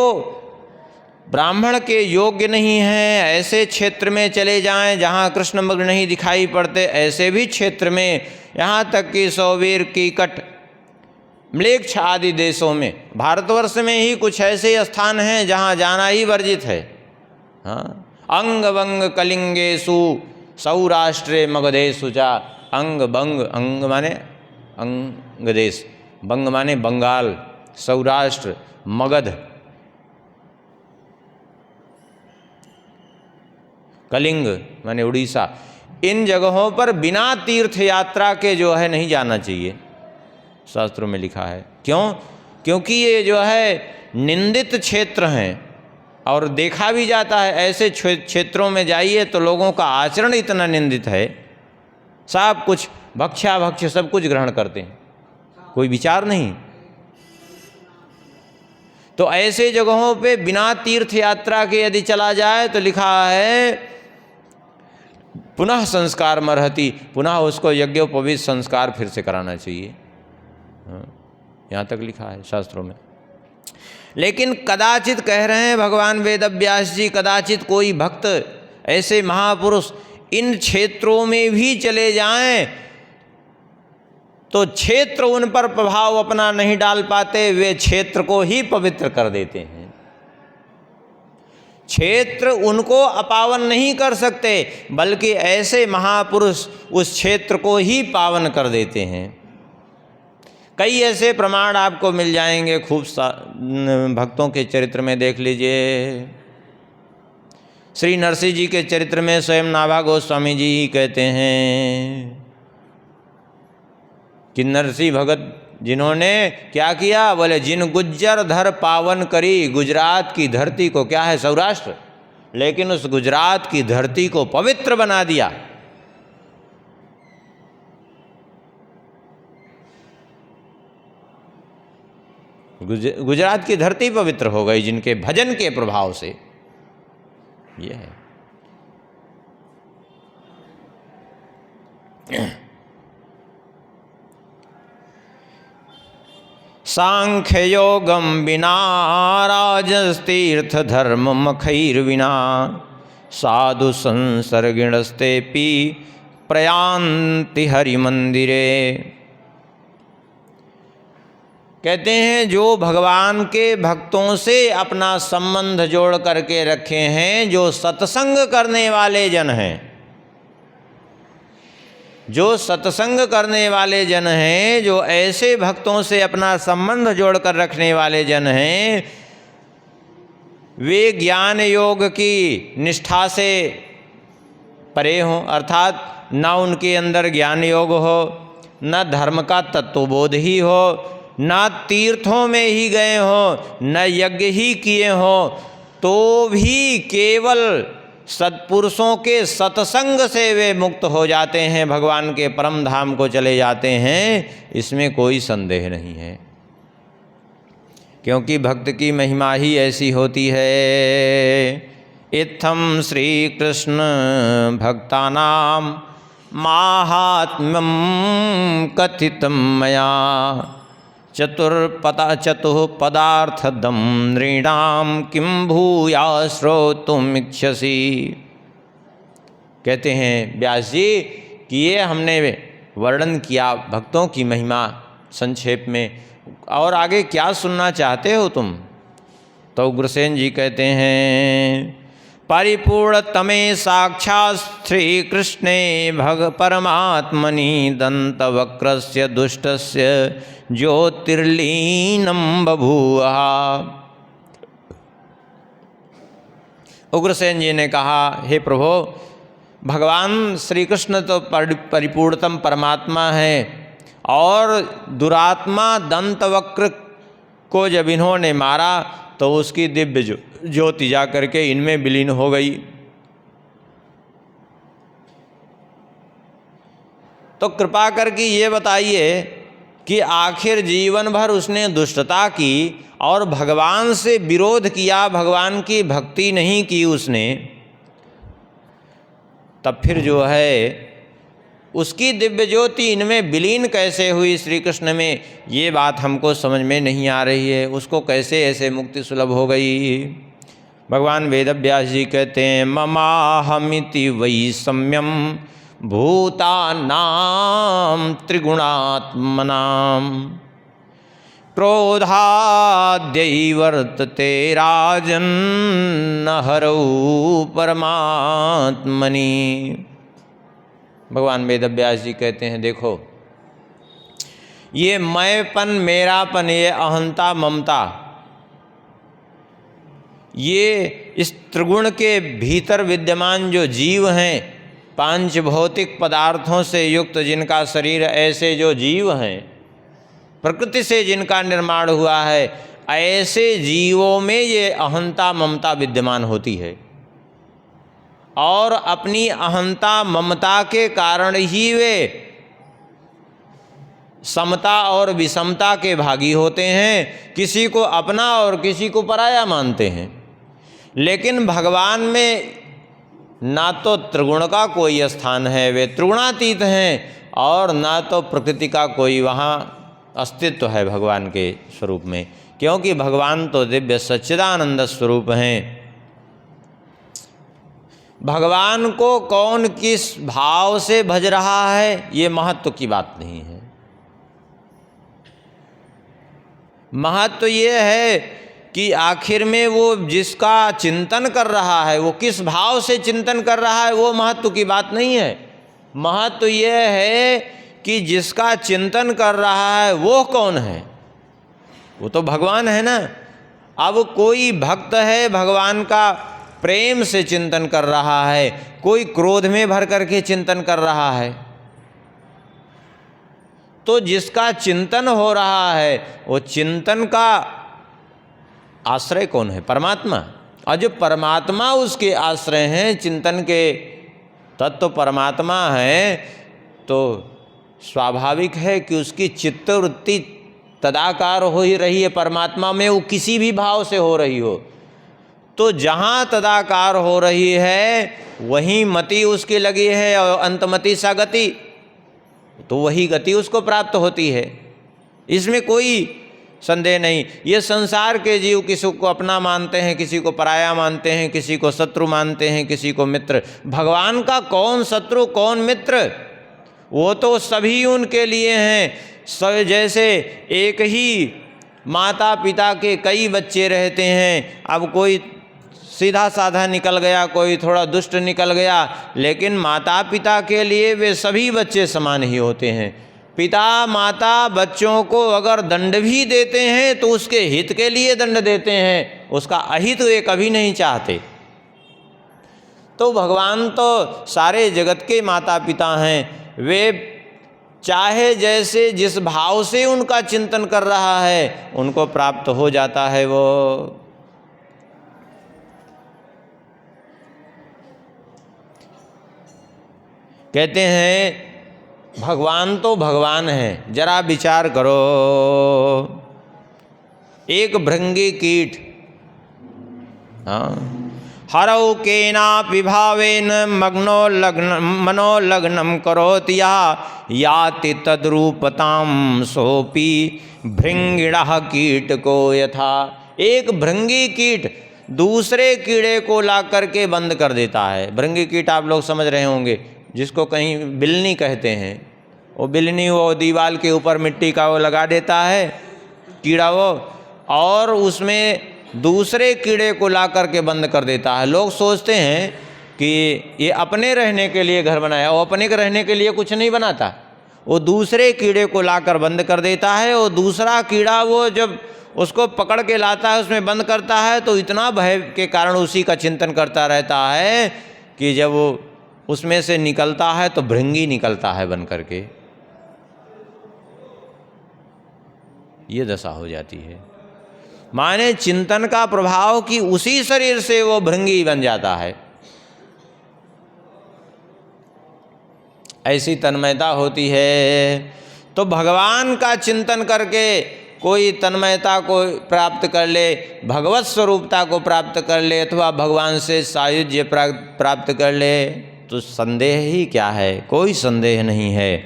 ब्राह्मण के योग्य नहीं हैं, ऐसे क्षेत्र में चले जाएं जहाँ कृष्ण मृग नहीं दिखाई पड़ते, ऐसे भी क्षेत्र में, यहाँ तक कि सौवीर, कीकट, म्लेच्छ आदि देशों में, भारतवर्ष में ही कुछ ऐसे स्थान हैं जहाँ जाना ही वर्जित है। हाँ, अंग वंग कलिंगेशु सौराष्ट्रे मगधेशु चा। अंग बंग, अंग माने अंग देश, बंग माने बंगाल, सौराष्ट्र, मगध, कलिंग माने उड़ीसा, इन जगहों पर बिना तीर्थ यात्रा के जो है नहीं जाना चाहिए, शास्त्रों में लिखा है। क्यों? क्योंकि ये जो है निंदित क्षेत्र हैं और देखा भी जाता है, ऐसे क्षेत्रों में जाइए तो लोगों का आचरण इतना निंदित है, सब कुछ भक्ष्याभक्ष्य सब कुछ ग्रहण करते हैं, कोई विचार नहीं। तो ऐसे जगहों पे बिना तीर्थ यात्रा के यदि चला जाए तो लिखा है पुनः संस्कार मरहति, पुनः उसको यज्ञोपवीत संस्कार फिर से कराना चाहिए। यहाँ तक लिखा है शास्त्रों में। लेकिन कदाचित कह रहे हैं भगवान वेदव्यास जी, कदाचित कोई भक्त, ऐसे महापुरुष इन क्षेत्रों में भी चले जाएं तो क्षेत्र उन पर प्रभाव अपना नहीं डाल पाते, वे क्षेत्र को ही पवित्र कर देते हैं। क्षेत्र उनको अपावन नहीं कर सकते, बल्कि ऐसे महापुरुष उस क्षेत्र को ही पावन कर देते हैं। कई ऐसे प्रमाण आपको मिल जाएंगे, खूब भक्तों के चरित्र में देख लीजिए। श्री नरसिंह जी के चरित्र में स्वयं नाभा गोस्वामी जी ही कहते हैं कि नरसिंह भगत जिन्होंने क्या किया, बोले जिन गुज्जर धर पावन करी, गुजरात की धरती को, क्या है सौराष्ट्र, लेकिन उस गुजरात की धरती को पवित्र बना दिया। गुजरात की धरती पवित्र हो गई जिनके भजन के प्रभाव से। ये है सांख्य योगम विना राजस्तीर्थ धर्म मखैर्विना साधु संसर्गिणस्तेपि प्रयान्ति हरि मंदिरे। कहते हैं जो भगवान के भक्तों से अपना संबंध जोड़ करके रखे हैं, जो सत्संग करने वाले जन हैं, जो सत्संग करने वाले जन हैं, जो ऐसे भक्तों से अपना संबंध जोड़कर रखने वाले जन हैं, वे ज्ञान योग की निष्ठा से परे हों, अर्थात न उनके अंदर ज्ञान योग हो, न धर्म का तत्वबोध ही हो, न तीर्थों में ही गए हों, न यज्ञ ही किए हों, तो भी केवल सत्पुरुषों के सत्संग से वे मुक्त हो जाते हैं, भगवान के परम धाम को चले जाते हैं। इसमें कोई संदेह नहीं है, क्योंकि भक्त की महिमा ही ऐसी होती है। इत्थम श्री कृष्ण भक्तानां माहात्म्यम कथितम मया चतुः पदार्थदम नृणाम किम भूया श्रोतुम इच्छसि। कहते हैं व्यास जी कि ये हमने वर्णन किया भक्तों की महिमा संक्षेप में, और आगे क्या सुनना चाहते हो तुम? तो उग्रसेन जी कहते हैं परिपूर्णतमे साक्षात् श्री कृष्णे भग परमात्मनि दंतवक्रस्य दुष्टस्य ज्योतिर्लीनम बभूव। उग्रसेन जी ने कहा, हे प्रभो, भगवान श्री कृष्ण तो परिपूर्णतम परमात्मा है, और दुरात्मा दंतवक्र को जब इन्होंने मारा तो उसकी दिव्य ज्योति जा करके इनमें विलीन हो गई। तो कृपा करके ये बताइए कि आखिर जीवन भर उसने दुष्टता की और भगवान से विरोध किया, भगवान की भक्ति नहीं की उसने, तब फिर जो है उसकी दिव्य ज्योति इनमें विलीन कैसे हुई श्री कृष्ण में, ये बात हमको समझ में नहीं आ रही है। उसको कैसे ऐसे मुक्ति सुलभ हो गई। भगवान वेदव्यास जी कहते हैं ममाहमिति वैषम्यम भूतानां त्रिगुणात्मनां क्रोधाद्यै वर्तते राजन् हरौ परमात्मनि। भगवान वेदव्यास जी कहते हैं देखो, ये मैंपन, मेरापन, ये अहंता, ममता, ये इस त्रिगुण के भीतर विद्यमान जो जीव हैं, पांच भौतिक पदार्थों से युक्त जिनका शरीर, ऐसे जो जीव हैं, प्रकृति से जिनका निर्माण हुआ है, ऐसे जीवों में ये अहंता ममता विद्यमान होती है। और अपनी अहंता ममता के कारण ही वे समता और विषमता के भागी होते हैं, किसी को अपना और किसी को पराया मानते हैं। लेकिन भगवान में ना तो त्रिगुण का कोई स्थान है, वे त्रिगुणातीत हैं, और ना तो प्रकृति का कोई वहाँ अस्तित्व है भगवान के स्वरूप में, क्योंकि भगवान तो दिव्य सच्चिदानंद स्वरूप हैं। भगवान को कौन किस भाव से भज रहा है ये महत्व की बात नहीं है। महत्व ये है कि आखिर में वो जिसका चिंतन कर रहा है वो किस भाव से चिंतन कर रहा है, वो महत्व की बात नहीं है। महत्व ये है कि जिसका चिंतन कर रहा है वो कौन है, वो तो भगवान है ना। अब कोई भक्त है, भगवान का प्रेम से चिंतन कर रहा है, कोई क्रोध में भर करके चिंतन कर रहा है, तो जिसका चिंतन हो रहा है वो चिंतन का आश्रय कौन है? परमात्मा। और जो परमात्मा उसके आश्रय हैं, चिंतन के तत्व परमात्मा है, तो स्वाभाविक है कि उसकी चित्तवृत्ति तदाकार हो ही रही है परमात्मा में, वो किसी भी भाव से हो रही हो। तो जहाँ तदाकार हो रही है वहीं मति उसकी लगी है, और अंतमति सा गति, तो वही गति उसको प्राप्त होती है, इसमें कोई संदेह नहीं। ये संसार के जीव किसी को अपना मानते हैं, किसी को पराया मानते हैं, किसी को शत्रु मानते हैं, किसी को मित्र। भगवान का कौन शत्रु कौन मित्र, वो तो सभी उनके लिए हैं। सब जैसे एक ही माता पिता के कई बच्चे रहते हैं, अब कोई सीधा साधा निकल गया, कोई थोड़ा दुष्ट निकल गया, लेकिन माता पिता के लिए वे सभी बच्चे समान ही होते हैं। पिता माता बच्चों को अगर दंड भी देते हैं तो उसके हित के लिए दंड देते हैं, उसका अहित वे कभी नहीं चाहते। तो भगवान तो सारे जगत के माता पिता हैं, वे चाहे जैसे जिस भाव से उनका चिंतन कर रहा है उनको प्राप्त हो जाता है। वो कहते हैं भगवान तो भगवान है। जरा विचार करो, एक भृंगी कीट, हाँ, हरौ केनापि भावेन मनोलग्नं करोति याति तद्रूपतां सोऽपि भृंगिणः कीटको यथा। एक भृंगी कीट दूसरे कीड़े को ला करके बंद कर देता है। भृंगी कीट आप लोग समझ रहे होंगे, जिसको कहीं बिल्ली कहते हैं। वो बिल्ली वो दीवार के ऊपर मिट्टी का वो लगा देता है कीड़ा वो, और उसमें दूसरे कीड़े को ला करके बंद कर देता है। लोग सोचते हैं कि ये अपने रहने के लिए घर बनाया, वो अपने के रहने के लिए कुछ नहीं बनाता, वो दूसरे कीड़े को लाकर बंद कर देता है। और दूसरा कीड़ा वो जब उसको पकड़ के लाता है, उसमें बंद करता है, तो इतना भय के कारण उसी का चिंतन करता रहता है कि जब वो उसमें से निकलता है तो भृंगी निकलता है बन करके। ये दशा हो जाती है। माने चिंतन का प्रभाव कि उसी शरीर से वो भृंगी बन जाता है। ऐसी तन्मयता होती है। तो भगवान का चिंतन करके कोई तन्मयता को प्राप्त कर ले, भगवत स्वरूपता को प्राप्त कर ले, अथवा भगवान से सायुज्य प्राप्त कर ले, तो संदेह ही क्या है? कोई संदेह नहीं है,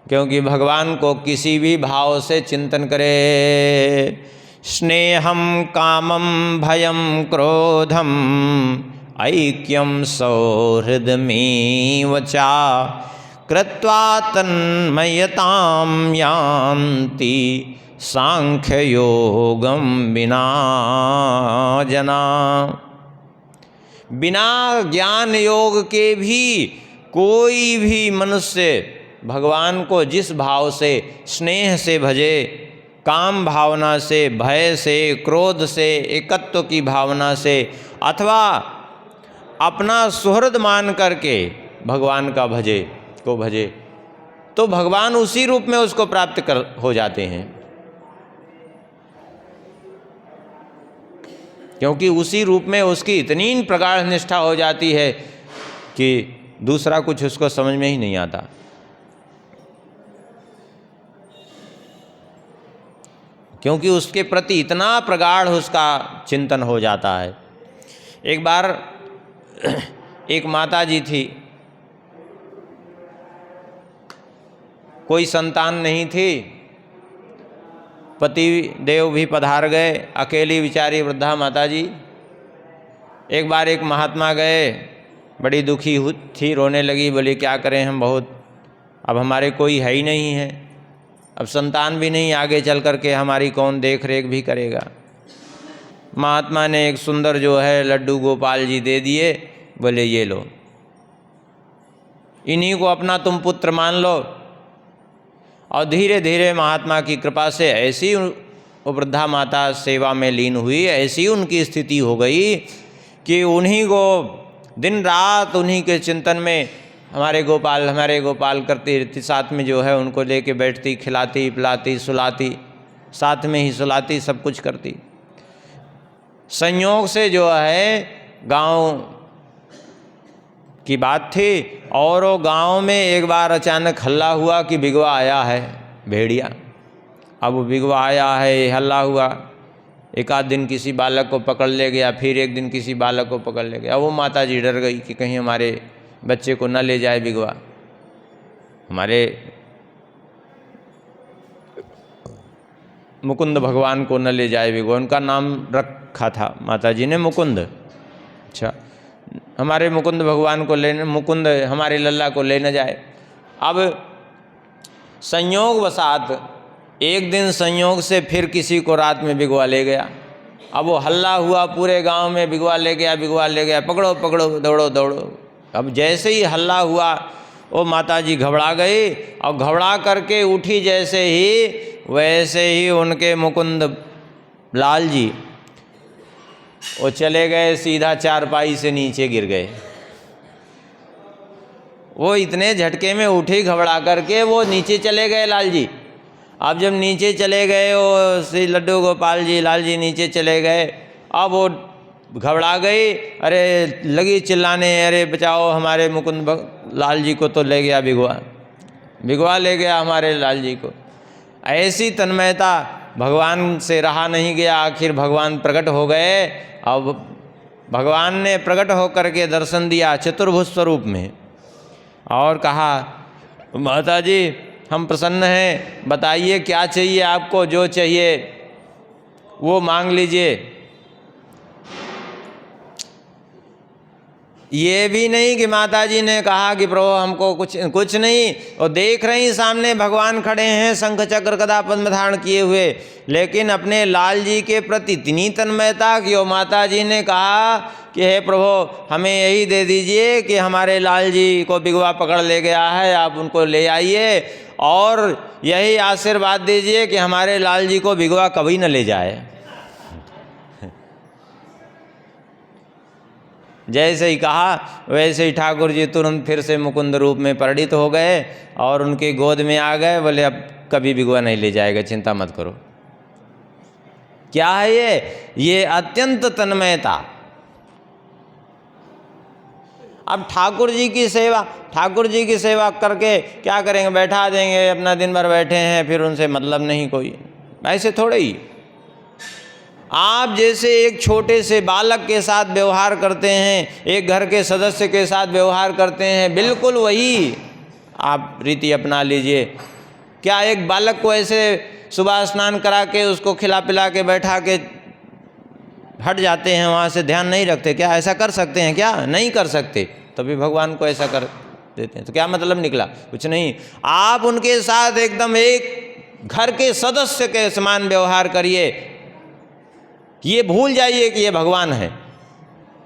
क्योंकि भगवान को किसी भी भाव से चिंतन करे। स्नेहम कामम भयम क्रोधम ऐक्यम सौहृदमेव चा कृत्वा तन्मयतां यान्ति सांख्ययोगम बिना जना। बिना ज्ञान योग के भी कोई भी मनुष्य भगवान को जिस भाव से, स्नेह से भजे, काम भावना से, भय से, क्रोध से, एकत्व की भावना से, अथवा अपना सुहृद मान करके भगवान का भजे, तो भगवान उसी रूप में उसको प्राप्त हो जाते हैं, क्योंकि उसी रूप में उसकी इतनी प्रगाढ़ निष्ठा हो जाती है कि दूसरा कुछ उसको समझ में ही नहीं आता। क्योंकि उसके प्रति इतना प्रगाढ़ उसका चिंतन हो जाता है। एक बार एक माता जी थी, कोई संतान नहीं थी, पति देव भी पधार गए, अकेली विचारी वृद्धा माता जी। एक बार एक महात्मा गए, बड़ी दुखी थी, रोने लगी, बोली क्या करें हम, बहुत अब हमारे कोई है ही नहीं है, अब संतान भी नहीं, आगे चल कर के हमारी कौन देख रेख भी करेगा। महात्मा ने एक सुंदर जो है लड्डू गोपाल जी दे दिए, बोले ये लो, इन्हीं को अपना तुम पुत्र मान लो। और धीरे धीरे महात्मा की कृपा से ऐसी वृद्धा माता सेवा में लीन हुई, ऐसी उनकी स्थिति हो गई कि उन्हीं को दिन रात उन्हीं के चिंतन में हमारे गोपाल करती रहती, साथ में जो है उनको लेके बैठती, खिलाती पिलाती सुलाती, साथ में ही सुलाती, सब कुछ करती। संयोग से जो है गांव की बात थी, और वो गांव में एक बार अचानक हल्ला हुआ कि बिगवा आया है, भेड़िया। अब वो बिगवा आया है, हल्ला हुआ, एक आध दिन किसी बालक को पकड़ ले गया, फिर एक दिन किसी बालक को पकड़ ले गया। वो माता जी डर गई कि कहीं हमारे बच्चे को न ले जाए बिगवा, हमारे मुकुंद भगवान को न ले जाए बिगवा। उनका नाम रखा था माता जी ने मुकुंद। अच्छा, हमारे मुकुंद भगवान को लेने, मुकुंद हमारे लल्ला को ले न जाए। अब संयोग वसात एक दिन संयोग से फिर किसी को रात में बिगवा ले गया। अब वो हल्ला हुआ पूरे गांव में, बिगवा ले गया, पकड़ो पकड़ो, दौड़ो दौड़ो। अब जैसे ही हल्ला हुआ वो माता जी घबरा गई, और घबरा करके उठी जैसे ही, वैसे ही उनके मुकुंद लाल जी वो चले गए, सीधा चारपाई से नीचे गिर गए। वो इतने झटके में उठी घबरा करके, वो नीचे चले गए लाल जी। अब जब नीचे चले गए वो श्री लड्डू गोपाल जी, लाल जी नीचे चले गए। अब वो घबरा गई, अरे लगी चिल्लाने, अरे बचाओ हमारे मुकुंद लाल जी को, तो ले गया बिगवा ले गया हमारे लाल जी को। ऐसी तन्मयता भगवान से रहा नहीं गया, आखिर भगवान प्रकट हो गए। अब भगवान ने प्रकट होकर के दर्शन दिया चतुर्भुज स्वरूप में, और कहा माता जी हम प्रसन्न हैं, बताइए क्या चाहिए आपको, जो चाहिए वो मांग लीजिए। ये भी नहीं कि माता जी ने कहा कि प्रभु हमको कुछ नहीं, और देख रही सामने भगवान खड़े हैं शंख चक्र गदा पद्म धारण किए हुए, लेकिन अपने लाल जी के प्रति इतनी तन्मयता कि वो माता जी ने कहा कि हे प्रभु हमें यही दे दीजिए कि हमारे लाल जी को बिगवा पकड़ ले गया है, आप उनको ले आइए, और यही आशीर्वाद दीजिए कि हमारे लाल जी को बिगवा कभी न ले जाए। जैसे ही कहा वैसे ही ठाकुर जी तुरंत फिर से मुकुंद रूप में परिणित हो गए, और उनके गोद में आ गए। बोले अब कभी बिगवा नहीं ले जाएगा, चिंता मत करो। क्या है ये अत्यंत तन्मयता। अब ठाकुर जी की सेवा करके क्या करेंगे, बैठा देंगे, अपना दिन भर बैठे हैं, फिर उनसे मतलब नहीं कोई, ऐसे थोड़े ही। आप जैसे एक छोटे से बालक के साथ व्यवहार करते हैं, एक घर के सदस्य के साथ व्यवहार करते हैं, बिल्कुल वही आप रीति अपना लीजिए। क्या एक बालक को ऐसे सुबह स्नान करा के उसको खिला पिला के बैठा के हट जाते हैं, वहाँ से ध्यान नहीं रखते क्या? ऐसा कर सकते हैं क्या? नहीं कर सकते। तभी भगवान को ऐसा कर देते हैं। तो क्या मतलब निकला? कुछ नहीं। आप उनके साथ एकदम एक घर के सदस्य के समान व्यवहार करिए। ये भूल जाइए कि ये भगवान है,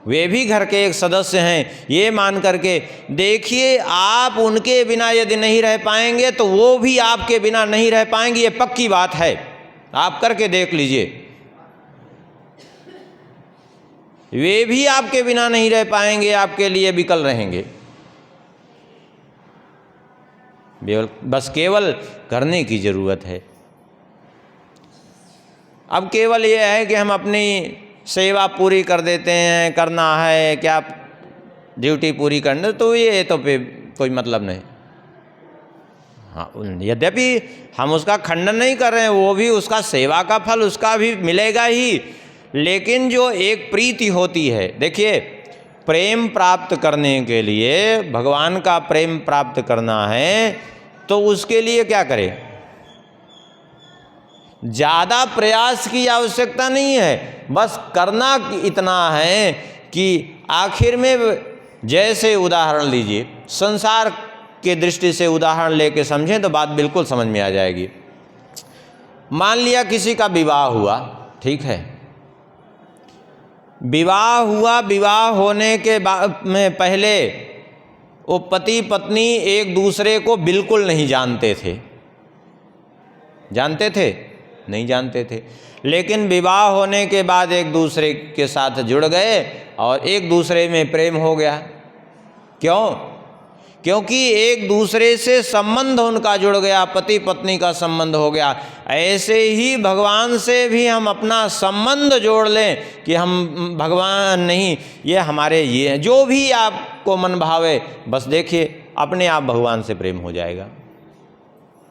वे भी घर के एक सदस्य हैं, ये मान करके देखिए। आप उनके बिना यदि नहीं रह पाएंगे तो वो भी आपके बिना नहीं रह पाएंगे, ये पक्की बात है। आप करके देख लीजिए, वे भी आपके बिना नहीं रह पाएंगे, आपके लिए विकल रहेंगे। बस केवल करने की जरूरत है। अब केवल ये है कि हम अपनी सेवा पूरी कर देते हैं, करना है क्या ड्यूटी पूरी करने, तो ये तो फिर कोई मतलब नहीं। हाँ, यद्यपि हम उसका खंडन नहीं कर रहे हैं, वो भी उसका सेवा का फल उसका भी मिलेगा ही, लेकिन जो एक प्रीति होती है, देखिए प्रेम प्राप्त करने के लिए, भगवान का प्रेम प्राप्त करना है तो उसके लिए क्या करें? ज़्यादा प्रयास की आवश्यकता नहीं है, बस करना इतना है कि आखिर में, जैसे उदाहरण लीजिए, संसार के दृष्टि से उदाहरण लेके समझें तो बात बिल्कुल समझ में आ जाएगी। मान लिया किसी का विवाह हुआ, ठीक है, विवाह हुआ, विवाह होने के बाद में पहले वो पति पत्नी एक दूसरे को बिल्कुल नहीं जानते थे। जानते थे? नहीं जानते थे। लेकिन विवाह होने के बाद एक दूसरे के साथ जुड़ गए और एक दूसरे में प्रेम हो गया। क्यों? क्योंकि एक दूसरे से संबंध उनका जुड़ गया, पति पत्नी का संबंध हो गया। ऐसे ही भगवान से भी हम अपना संबंध जोड़ लें कि हम भगवान नहीं, ये हमारे ये हैं, जो भी आपको मन भावे, बस देखिए अपने आप भगवान से प्रेम हो जाएगा।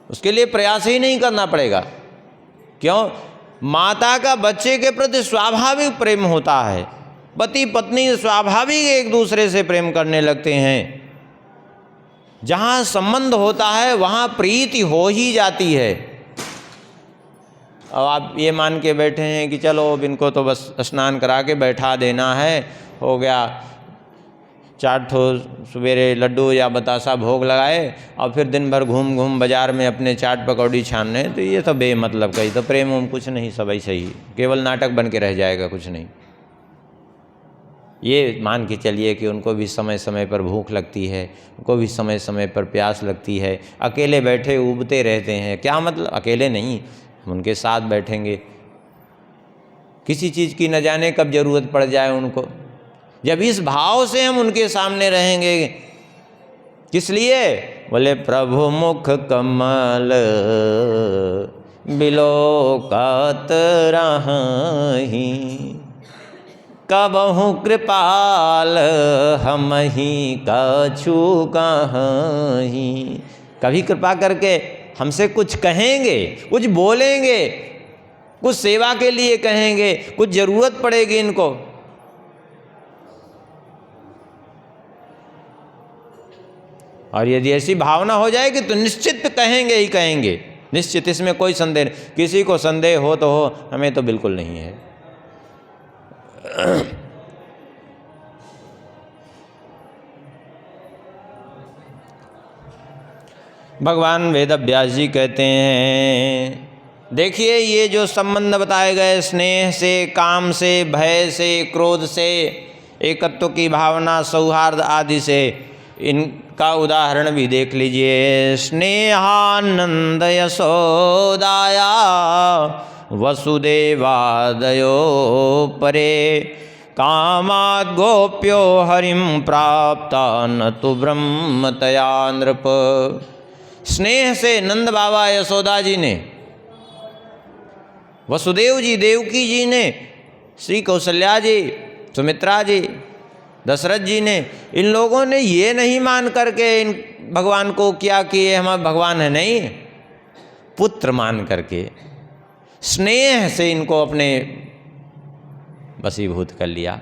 उसके लिए प्रयास ही नहीं करना पड़ेगा। क्यों? माता का बच्चे के प्रति स्वाभाविक प्रेम होता है, पति पत्नी स्वाभाविक एक दूसरे से प्रेम करने लगते हैं। जहाँ संबंध होता है वहाँ प्रीति हो ही जाती है। अब आप ये मान के बैठे हैं कि चलो अब इनको तो बस स्नान करा के बैठा देना है, हो गया, 4 ठो सवेरे लड्डू या बतासा भोग लगाए और फिर दिन भर घूम घूम बाजार में अपने चाट पकौड़ी छानने, तो ये तो बेमतलब का ही, तो प्रेम उम कुछ नहीं, सब ऐसे ही केवल नाटक बन के रह जाएगा, कुछ नहीं। ये मान के चलिए कि उनको भी समय समय पर भूख लगती है, उनको भी समय समय पर प्यास लगती है, अकेले बैठे उबते रहते हैं। क्या मतलब? अकेले नहीं, हम उनके साथ बैठेंगे, किसी चीज़ की न जाने कब ज़रूरत पड़ जाए उनको। जब इस भाव से हम उनके सामने रहेंगे, किस लिए? बोले प्रभु मुख कमल बिलोकत राहि, कबहु कृपाल हमहि कछु कहि। कभी कृपा करके हमसे कुछ कहेंगे, कुछ बोलेंगे, कुछ सेवा के लिए कहेंगे, कुछ ज़रूरत पड़ेगी इनको, और यदि ऐसी भावना हो जाएगी तो निश्चित कहेंगे ही कहेंगे, निश्चित, इसमें कोई संदेह नहीं। किसी को संदेह हो तो हो, हमें तो बिल्कुल नहीं है। भगवान वेदव्यास जी कहते हैं, देखिए ये जो संबंध बताए गए, स्नेह से, काम से, भय से, क्रोध से, एकत्व की भावना, सौहार्द आदि से, इनका उदाहरण भी देख लीजिए। स्नेहानंद यशोदाया वसुदेवादयो परे, कामाद् गोप्यो हरिम प्राप्ता न तो ब्रह्मतया नृप। स्नेह से नंद बाबा यशोदा जी ने, वसुदेव जी, देवकी जी ने, श्री कौशल्या जी, सुमित्रा जी, दशरथ जी ने, इन लोगों ने ये नहीं मान करके इन भगवान को किया कि ये हमारा भगवान है, नहीं, पुत्र मान करके स्नेह से इनको अपने वशीभूत कर लिया,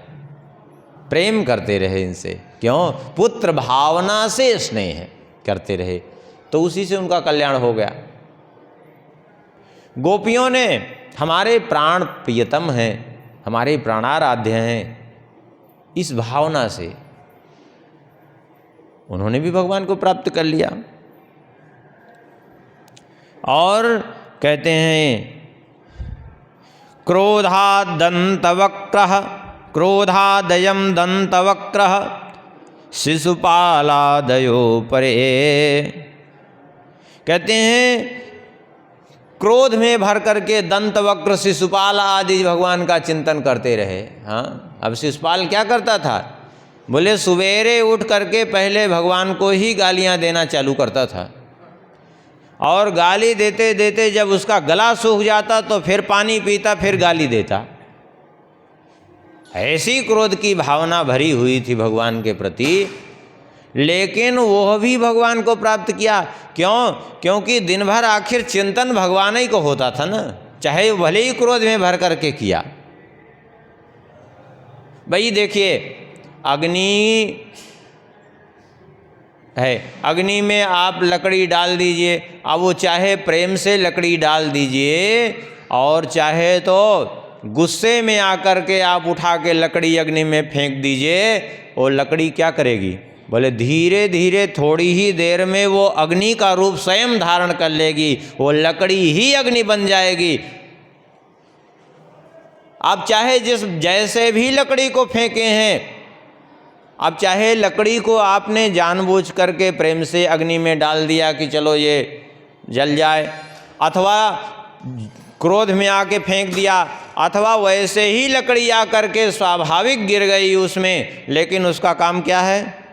प्रेम करते रहे इनसे। क्यों? पुत्र भावना से स्नेह करते रहे, तो उसी से उनका कल्याण हो गया। गोपियों ने हमारे प्राण प्रियतम हैं, हमारे प्राणाराध्य हैं, इस भावना से उन्होंने भी भगवान को प्राप्त कर लिया। और कहते हैं क्रोधादंतवक्रः क्रोधादयं दंतवक्रः शिशुपालादयो परे। कहते हैं क्रोध में भर करके दंतवक्र शिशुपाल आदि भगवान का चिंतन करते रहे। हाँ, अब शिशुपाल क्या करता था? बोले सवेरे उठ करके पहले भगवान को ही गालियां देना चालू करता था, और गाली देते देते जब उसका गला सूख जाता तो फिर पानी पीता, फिर गाली देता। ऐसी क्रोध की भावना भरी हुई थी भगवान के प्रति, लेकिन वह भी भगवान को प्राप्त किया। क्यों? क्योंकि दिन भर आखिर चिंतन भगवान ही को होता था ना, चाहे भले ही क्रोध में भर करके किया। भाई देखिए, अग्नि है, अग्नि में आप लकड़ी डाल दीजिए, अब वो चाहे प्रेम से लकड़ी डाल दीजिए और चाहे तो गुस्से में आकर के आप उठा के लकड़ी अग्नि में फेंक दीजिए, वो लकड़ी क्या करेगी? बोले धीरे धीरे थोड़ी ही देर में वो अग्नि का रूप स्वयं धारण कर लेगी, वो लकड़ी ही अग्नि बन जाएगी। आप चाहे जैसे भी लकड़ी को फेंके हैं, अब चाहे लकड़ी को आपने जानबूझ करके प्रेम से अग्नि में डाल दिया कि चलो ये जल जाए, अथवा क्रोध में आके फेंक दिया, अथवा वैसे ही लकड़ी आकर के स्वाभाविक गिर गई उसमें, लेकिन उसका काम क्या है?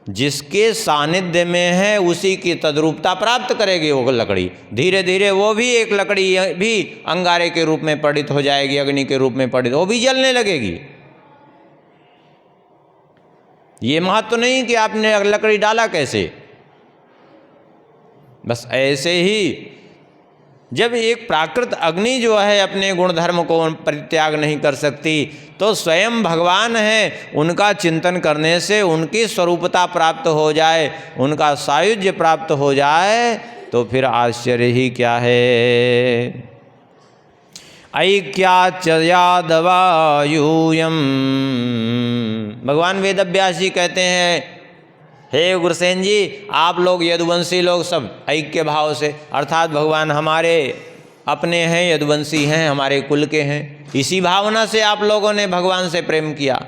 जिसके सानिध्य में है उसी की तद्रूपता प्राप्त करेगी वो लकड़ी। धीरे धीरे वो भी एक लकड़ी भी अंगारे के रूप में परिणित हो जाएगी, अग्नि के रूप में परिणित, वो भी जलने लगेगी। ये महत्व नहीं कि आपने लकड़ी डाला कैसे, बस ऐसे ही जब एक प्राकृत अग्नि जो है अपने गुणधर्म को परित्याग नहीं कर सकती, तो स्वयं भगवान है, उनका चिंतन करने से उनकी स्वरूपता प्राप्त हो जाए, उनका सायुज्य प्राप्त हो जाए, तो फिर आश्चर्य ही क्या है। ऐक्याच यादवायूयम, भगवान वेदव्यास जी कहते हैं, हे गुरुसेन जी, आप लोग यदुवंशी लोग सब ऐक्य भाव से, अर्थात भगवान हमारे अपने हैं, यदुवंशी हैं, हमारे कुल के हैं, इसी भावना से आप लोगों ने भगवान से प्रेम किया।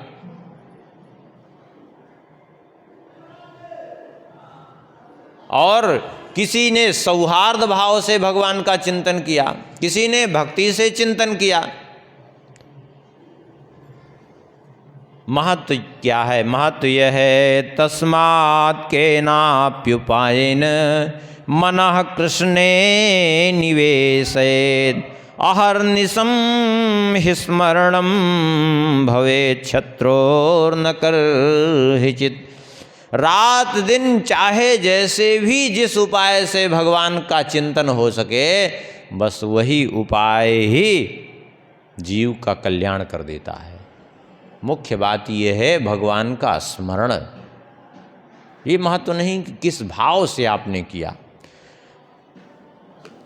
और किसी ने सौहार्द भाव से भगवान का चिंतन किया, किसी ने भक्ति से चिंतन किया। महत्व क्या है? महत्व यह है, तस्मात् केनाप्युपायेन मनः कृष्णे निवेशयेत् अहर्निशं हि स्मरणं भवेत् शत्रोर्न कर्हिचित्। रात दिन चाहे जैसे भी जिस उपाय से भगवान का चिंतन हो सके, बस वही उपाय ही जीव का कल्याण कर देता है। मुख्य बात यह है भगवान का स्मरण। ये महत्व नहीं कि किस भाव से आपने किया,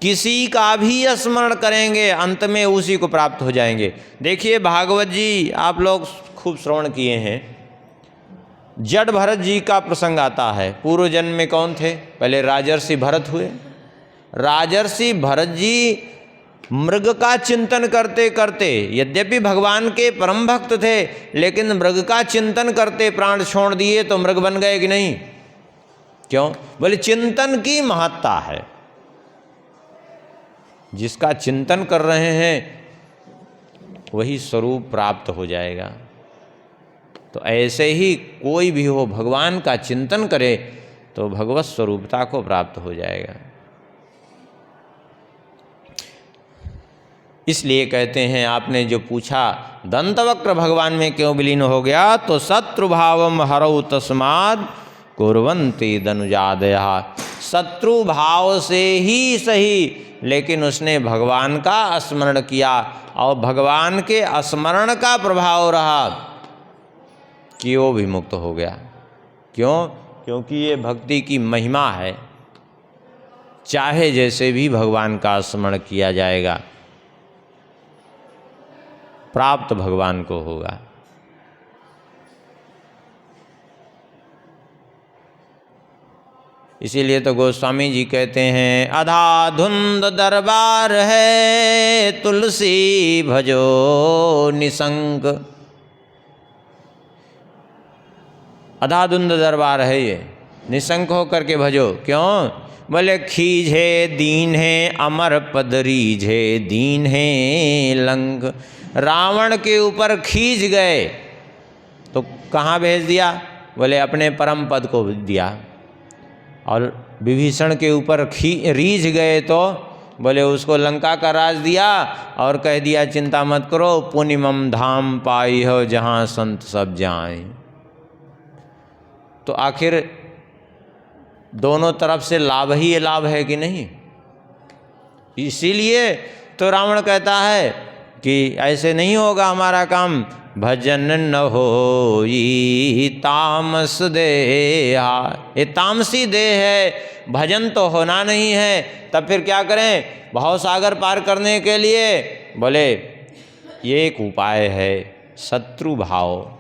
किसी का भी स्मरण करेंगे अंत में उसी को प्राप्त हो जाएंगे। देखिए भागवत जी आप लोग खूब श्रवण किए हैं, जड़ भरत जी का प्रसंग आता है। पूर्व जन्म में कौन थे? पहले राजर्षि भरत हुए। राजर्षि भरत जी मृग का चिंतन करते करते, यद्यपि भगवान के परम भक्त थे, लेकिन मृग का चिंतन करते प्राण छोड़ दिए तो मृग बन गए कि नहीं? क्यों? बोले चिंतन की महत्ता है। जिसका चिंतन कर रहे हैं वही स्वरूप प्राप्त हो जाएगा। तो ऐसे ही कोई भी हो, भगवान का चिंतन करे तो भगवत स्वरूपता को प्राप्त हो जाएगा। इसलिए कहते हैं, आपने जो पूछा दंतवक्र भगवान में क्यों विलीन हो गया? तो शत्रु भावम हरौ तस्माद कुर्वन्ति दनुजादया। शत्रु भाव से ही सही, लेकिन उसने भगवान का स्मरण किया और भगवान के स्मरण का प्रभाव रहा कि वो भी मुक्त हो गया। क्यों? क्योंकि ये भक्ति की महिमा है, चाहे जैसे भी भगवान का स्मरण किया जाएगा प्राप्त भगवान को होगा। इसीलिए तो गोस्वामी जी कहते हैं, अधाधुंध दरबार है तुलसी भजो निसंक। अधाधुंध दरबार है ये, निसंक होकर के भजो। क्यों? बोले खीझे दीन है अमर पद रीझे दीन है लंक। रावण के ऊपर खींच गए तो कहाँ भेज दिया? बोले अपने परम पद को दिया। और विभीषण के ऊपर रीझ गए तो बोले उसको लंका का राज दिया और कह दिया चिंता मत करो, पुनिमम धाम पाई हो जहाँ संत सब जाएं। तो आखिर दोनों तरफ से लाभ ही लाभ है कि नहीं? इसीलिए तो रावण कहता है कि ऐसे नहीं होगा हमारा काम, भजन न हो तामस देहा। ये तामसी देह है, भजन तो होना नहीं है। तब फिर क्या करें भव सागर पार करने के लिए? बोले ये एक उपाय है, शत्रु भाव।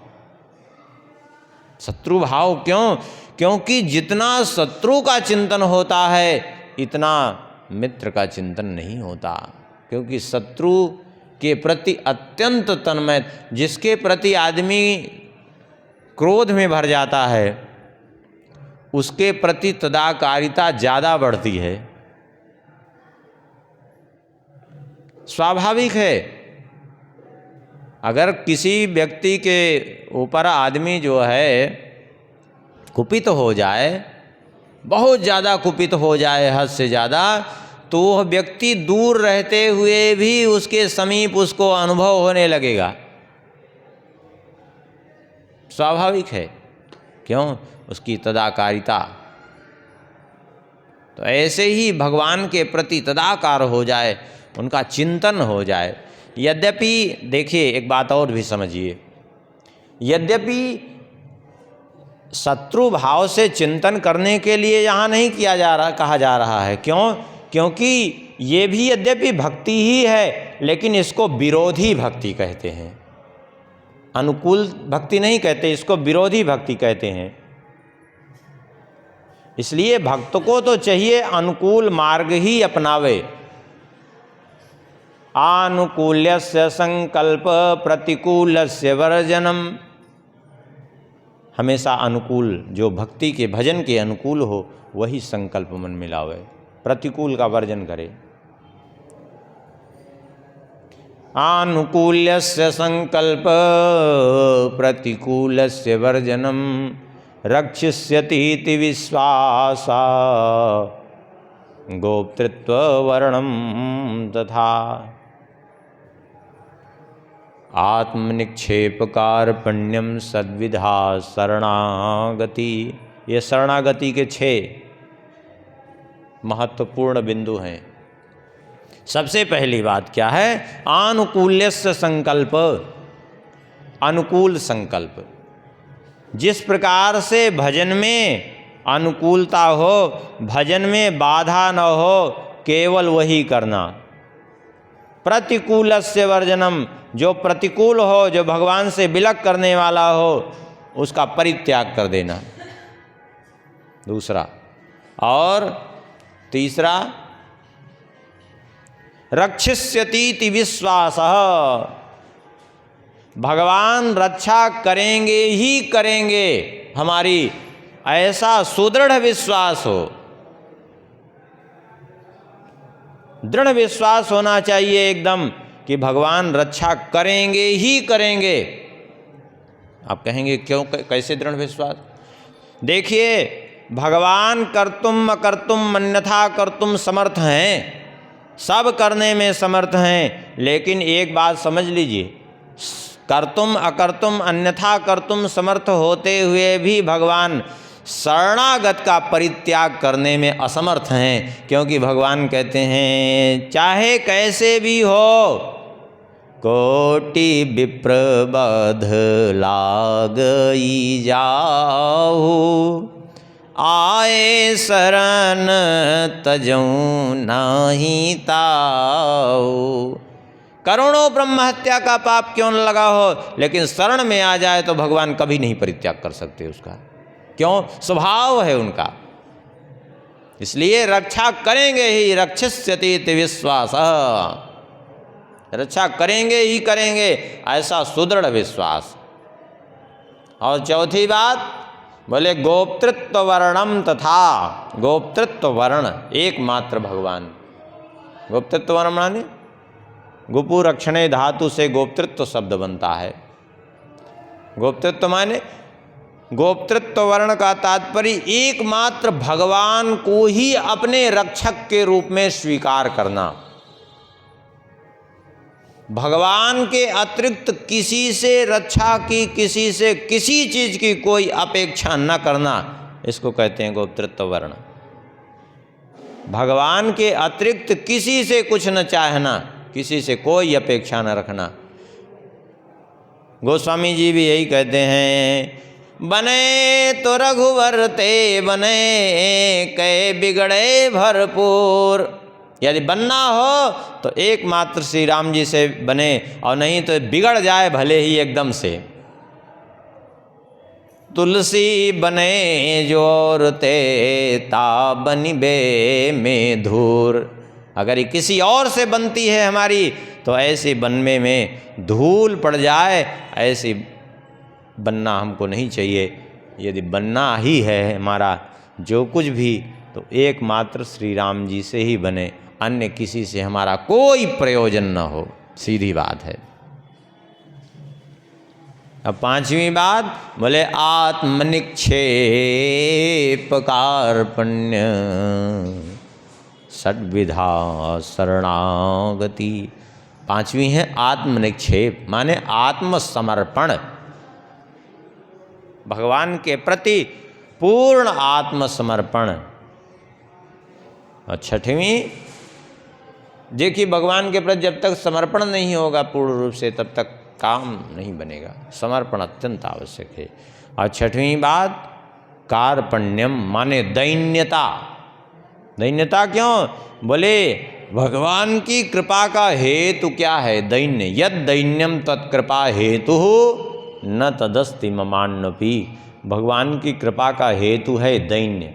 शत्रु भाव क्यों? क्योंकि जितना शत्रु का चिंतन होता है इतना मित्र का चिंतन नहीं होता। क्योंकि शत्रु के प्रति अत्यंत तन्मय, जिसके प्रति आदमी क्रोध में भर जाता है उसके प्रति तदाकारिता ज़्यादा बढ़ती है। स्वाभाविक है। अगर किसी व्यक्ति के ऊपर आदमी जो है कुपित हो जाए, बहुत ज़्यादा कुपित हो जाए, हद से ज़्यादा, तो वह व्यक्ति दूर रहते हुए भी उसके समीप उसको अनुभव होने लगेगा। स्वाभाविक है। क्यों? उसकी तदाकारिता। तो ऐसे ही भगवान के प्रति तदाकार हो जाए, उनका चिंतन हो जाए। यद्यपि देखिए एक बात और भी समझिए, यद्यपि शत्रु भाव से चिंतन करने के लिए यहाँ नहीं किया जा रहा, कहा जा रहा है। क्यों? क्योंकि ये भी यद्यपि भक्ति ही है, लेकिन इसको विरोधी भक्ति कहते हैं। अनुकूल भक्ति नहीं कहते, इसको विरोधी भक्ति कहते हैं। इसलिए भक्त को तो चाहिए अनुकूल मार्ग ही अपनावे। आनुकूल्यस्य संकल्प प्रतिकूलस्य वर्जनम। हमेशा अनुकूल, जो भक्ति के भजन के अनुकूल हो वही संकल्प मन में लावे, प्रतिकूल का वर्जन करे। आनुकूल्यस्य संकल्प प्रतिकूलस्य वर्जनम रक्षिष्यतीति विश्वासा गोप्तृत्व वर्णम तथा। आत्मनिक्षेपकारपण्यम सद्विधा शरणागति। ये शरणागति के 6 महत्वपूर्ण बिंदु हैं। सबसे पहली बात क्या है? आनुकूल्यस्य संकल्प। अनुकूल संकल्प। जिस प्रकार से भजन में अनुकूलता हो, भजन में बाधा न हो, केवल वही करना। प्रतिकूलस्य वर्जनम। जो प्रतिकूल हो, जो भगवान से विलग करने वाला हो, उसका परित्याग कर देना। दूसरा। और तीसरा, रक्षिष्यतीति विश्वासः। भगवान रक्षा करेंगे ही करेंगे, हमारी ऐसा सुदृढ़ विश्वास हो। दृढ़ विश्वास होना चाहिए एकदम कि भगवान रक्षा करेंगे ही करेंगे। आप कहेंगे क्यों, कैसे दृढ़ विश्वास? देखिए, भगवान कर्तुम अकर्तुम अन्यथा कर्तुम समर्थ हैं, सब करने में समर्थ हैं। लेकिन एक बात समझ लीजिए, कर्तुम अकर्तुम अन्यथा कर्तुम समर्थ होते हुए भी भगवान शरणागत का परित्याग करने में असमर्थ हैं, क्योंकि भगवान कहते हैं चाहे कैसे भी हो, कोटि विप्र बध लागई जाहु, आए शरण तजऊँ नाही ताऊ। करोड़ों ब्रह्म हत्या का पाप क्यों न लगा हो, लेकिन शरण में आ जाए तो भगवान कभी नहीं परित्याग कर सकते उसका। क्यों? स्वभाव है उनका। इसलिए रक्षा करेंगे ही, रक्षिष्यति इति विश्वास, रक्षा करेंगे ही करेंगे, ऐसा सुदृढ़ विश्वास। और चौथी बात बोले गोप्तृत्व वर्णम तथा, गोप्तृत्व वर्ण एकमात्र भगवान। गोप्तृत्व वर्ण माने गुपु रक्षणे धातु से गोप्तृत्व शब्द बनता है। गोप्तृत्व माने गोप्तृत्व वर्ण का तात्पर्य एकमात्र भगवान को ही अपने रक्षक के रूप में स्वीकार करना, भगवान के अतिरिक्त किसी से रक्षा की, किसी से किसी चीज की कोई अपेक्षा न करना, इसको कहते हैं गोप्तृत्व वर्ण। भगवान के अतिरिक्त किसी से कुछ न चाहना, किसी से कोई अपेक्षा न रखना। गोस्वामी जी भी यही कहते हैं, बने तो रघुवर ते बने, कै बिगड़े भरपूर। यदि बनना हो तो एकमात्र श्री राम जी से बने, और नहीं तो बिगड़ जाए भले ही एकदम से। तुलसी बने जोर ते ता बनिबे में धूर। अगर ये किसी और से बनती है हमारी, तो ऐसे बनने में धूल पड़ जाए, ऐसी बनना हमको नहीं चाहिए। यदि बनना ही है हमारा जो कुछ भी, तो एकमात्र श्री राम जी से ही बने, अन्य किसी से हमारा कोई प्रयोजन न हो, सीधी बात है। अब पांचवी बात बोले आत्मनिक्षेप कार्पण्य षड्विधा शरणागति। पांचवी है आत्मनिक्षेप, माने आत्मसमर्पण, भगवान के प्रति पूर्ण आत्मसमर्पण। और छठवीं, देखिए भगवान के प्रति जब तक समर्पण नहीं होगा पूर्ण रूप से, तब तक काम नहीं बनेगा। समर्पण अत्यंत आवश्यक है। और छठवीं बात कार्पण्यम, माने दैन्यता। दैन्यता क्यों? बोले भगवान की कृपा का हेतु क्या है? दैन्य। यद दैन्यम तत्कृपा हेतु न तदस्ति ममान्नपि। भगवान की कृपा का हेतु है दैन्य।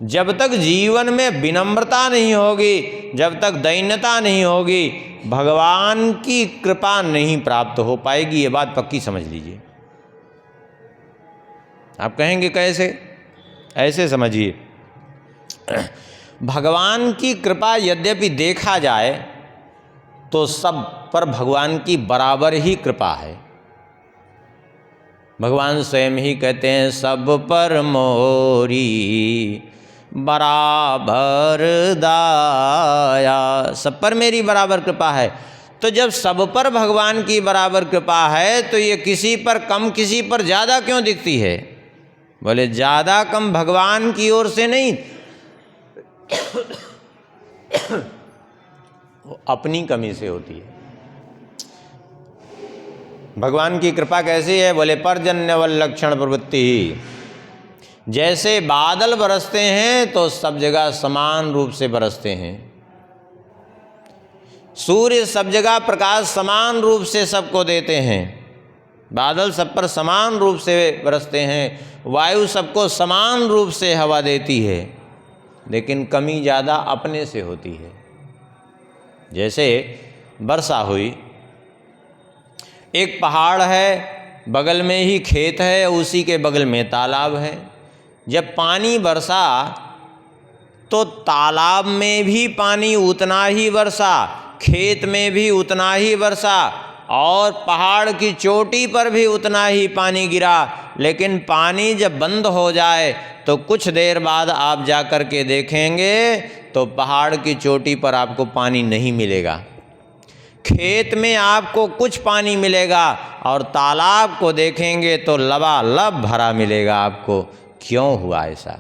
जब तक जीवन में विनम्रता नहीं होगी, जब तक दैन्यता नहीं होगी, भगवान की कृपा नहीं प्राप्त हो पाएगी। ये बात पक्की समझ लीजिए। आप कहेंगे कैसे? ऐसे समझिए, भगवान की कृपा यद्यपि देखा जाए तो सब पर भगवान की बराबर ही कृपा है। भगवान स्वयं ही कहते हैं सब पर मोरी बराबर दाया, सब पर मेरी बराबर कृपा है। तो जब सब पर भगवान की बराबर कृपा है, तो ये किसी पर कम किसी पर ज़्यादा क्यों दिखती है? बोले ज़्यादा कम भगवान की ओर से नहीं, वो अपनी कमी से होती है। भगवान की कृपा कैसी है? बोले पर्जन्यवल्लक्षण प्रवृत्ति। जैसे बादल बरसते हैं तो सब जगह समान रूप से बरसते हैं। सूर्य सब जगह प्रकाश समान रूप से सबको देते हैं। बादल सब पर समान रूप से बरसते हैं। वायु सबको समान रूप से हवा देती है, लेकिन कमी ज़्यादा अपने से होती है। जैसे वर्षा हुई, एक पहाड़ है, बगल में ही खेत है, उसी के बगल में तालाब है। जब पानी बरसा तो तालाब में भी पानी उतना ही बरसा, खेत में भी उतना ही बरसा, और पहाड़ की चोटी पर भी उतना ही पानी गिरा। लेकिन पानी जब बंद हो जाए तो कुछ देर बाद आप जा कर के देखेंगे तो पहाड़ की चोटी पर आपको पानी नहीं मिलेगा। खेत में आपको कुछ पानी मिलेगा और तालाब को देखेंगे तो लबालब भरा मिलेगा आपको। क्यों हुआ ऐसा?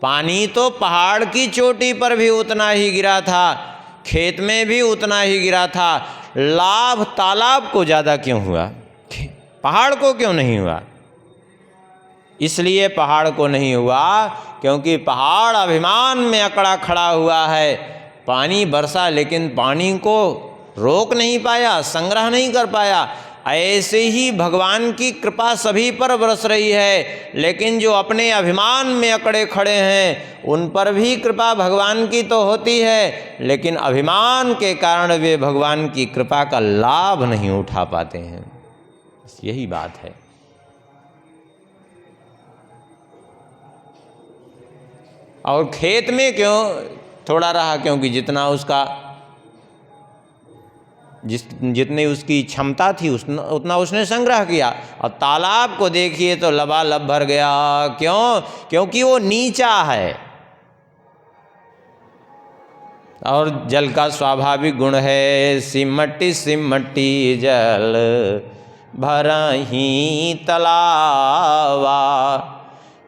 पानी तो पहाड़ की चोटी पर भी उतना ही गिरा था, खेत में भी उतना ही गिरा था, लाभ तालाब को ज़्यादा क्यों हुआ? पहाड़ को क्यों नहीं हुआ? इसलिए पहाड़ को नहीं हुआ क्योंकि पहाड़ अभिमान में अकड़ा खड़ा हुआ है। पानी बरसा लेकिन पानी को रोक नहीं पाया, संग्रह नहीं कर पाया। ऐसे ही भगवान की कृपा सभी पर बरस रही है, लेकिन जो अपने अभिमान में अकड़े खड़े हैं उन पर भी कृपा भगवान की तो होती है, लेकिन अभिमान के कारण वे भगवान की कृपा का लाभ नहीं उठा पाते हैं। यही बात है। और खेत में क्यों थोड़ा रहा? क्योंकि जितनी उसकी क्षमता थी उतना उसने संग्रह किया। और तालाब को देखिए तो लबालब भर गया। क्यों? क्योंकि वो नीचा है और जल का स्वाभाविक गुण है सिमटी सिमटी जल भरही तलावा,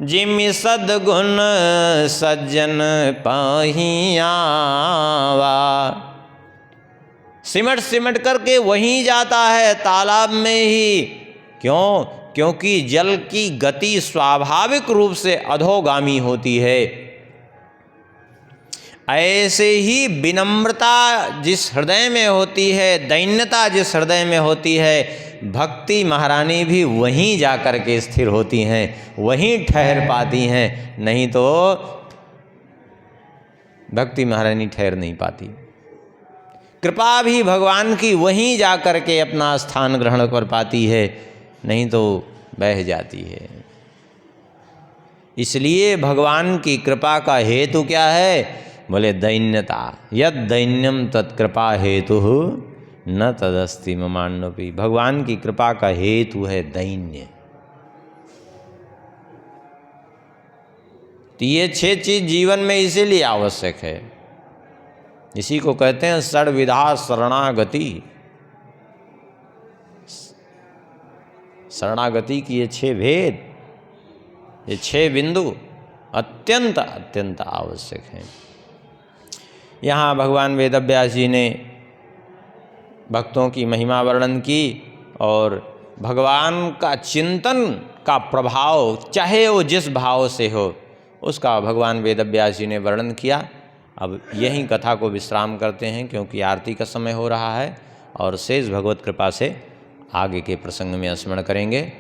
जिमि सद्गुण सज्जन पाहियावा। सिमट सिमट करके वहीं जाता है, तालाब में ही। क्यों? क्योंकि जल की गति स्वाभाविक रूप से अधोगामी होती है। ऐसे ही विनम्रता जिस हृदय में होती है, दैन्यता जिस हृदय में होती है, भक्ति महारानी भी वहीं जाकर के स्थिर होती हैं, वहीं ठहर पाती हैं। नहीं तो भक्ति महारानी ठहर नहीं पाती। कृपा भी भगवान की वहीं जाकर के अपना स्थान ग्रहण कर पाती है, नहीं तो बह जाती है। इसलिए भगवान की कृपा का हेतु क्या है? बोले दैन्यता। यद दैन्यम तत्कृपा हेतु न तदस्ति ममान्योपि। भगवान की कृपा का हेतु है दैन्य। तो ये 6 चीज जीवन में इसीलिए आवश्यक है। इसी को कहते हैं षड्विधा शरणागति। शरणागति की ये 6 भेद, ये 6 बिंदु अत्यंत अत्यंत आवश्यक हैं। यहाँ भगवान वेदव्यास जी ने भक्तों की महिमा वर्णन की और भगवान का चिंतन का प्रभाव, चाहे वो जिस भाव से हो, उसका भगवान वेदव्यास जी ने वर्णन किया। अब यही कथा को विश्राम करते हैं क्योंकि आरती का समय हो रहा है और शेष भगवत कृपा से आगे के प्रसंग में स्मरण करेंगे।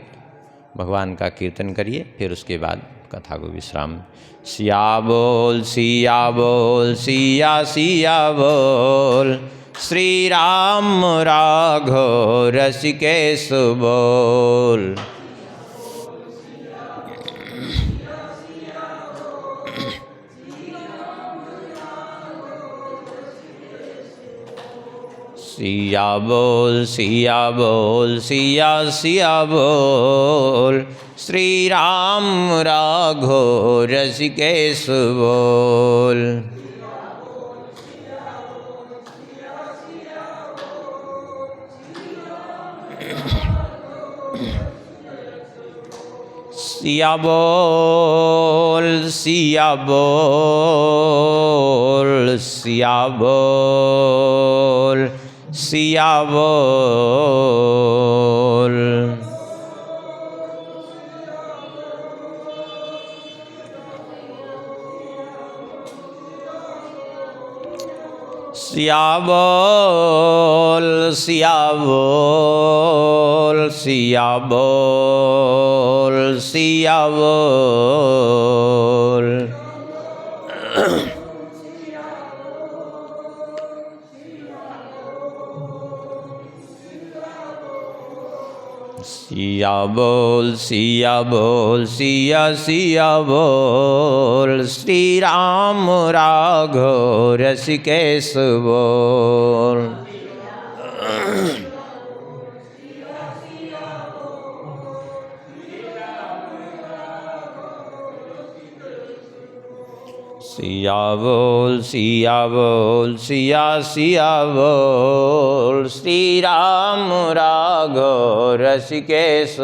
भगवान का कीर्तन करिए, फिर उसके बाद कथा को विश्राम। सिया बोल सिया बोल सिया सिया बोल, श्री राम राघव रसिकेश बोल। सिया बोल सिया बोल सिया सिया बोल, श्री राम राघव रसिकेश बोल। सिया बोल सिया बोल सिया बोल सिया बोल। सिया बोल सिया बोल सिया बोल सिया बोल। सिया बोल सिया बोल सिया सिया बोल, श्री राम राघव रसिकेश बोल। सिया बोल सिया सिया बोल, श्री राम राघव रसिकेश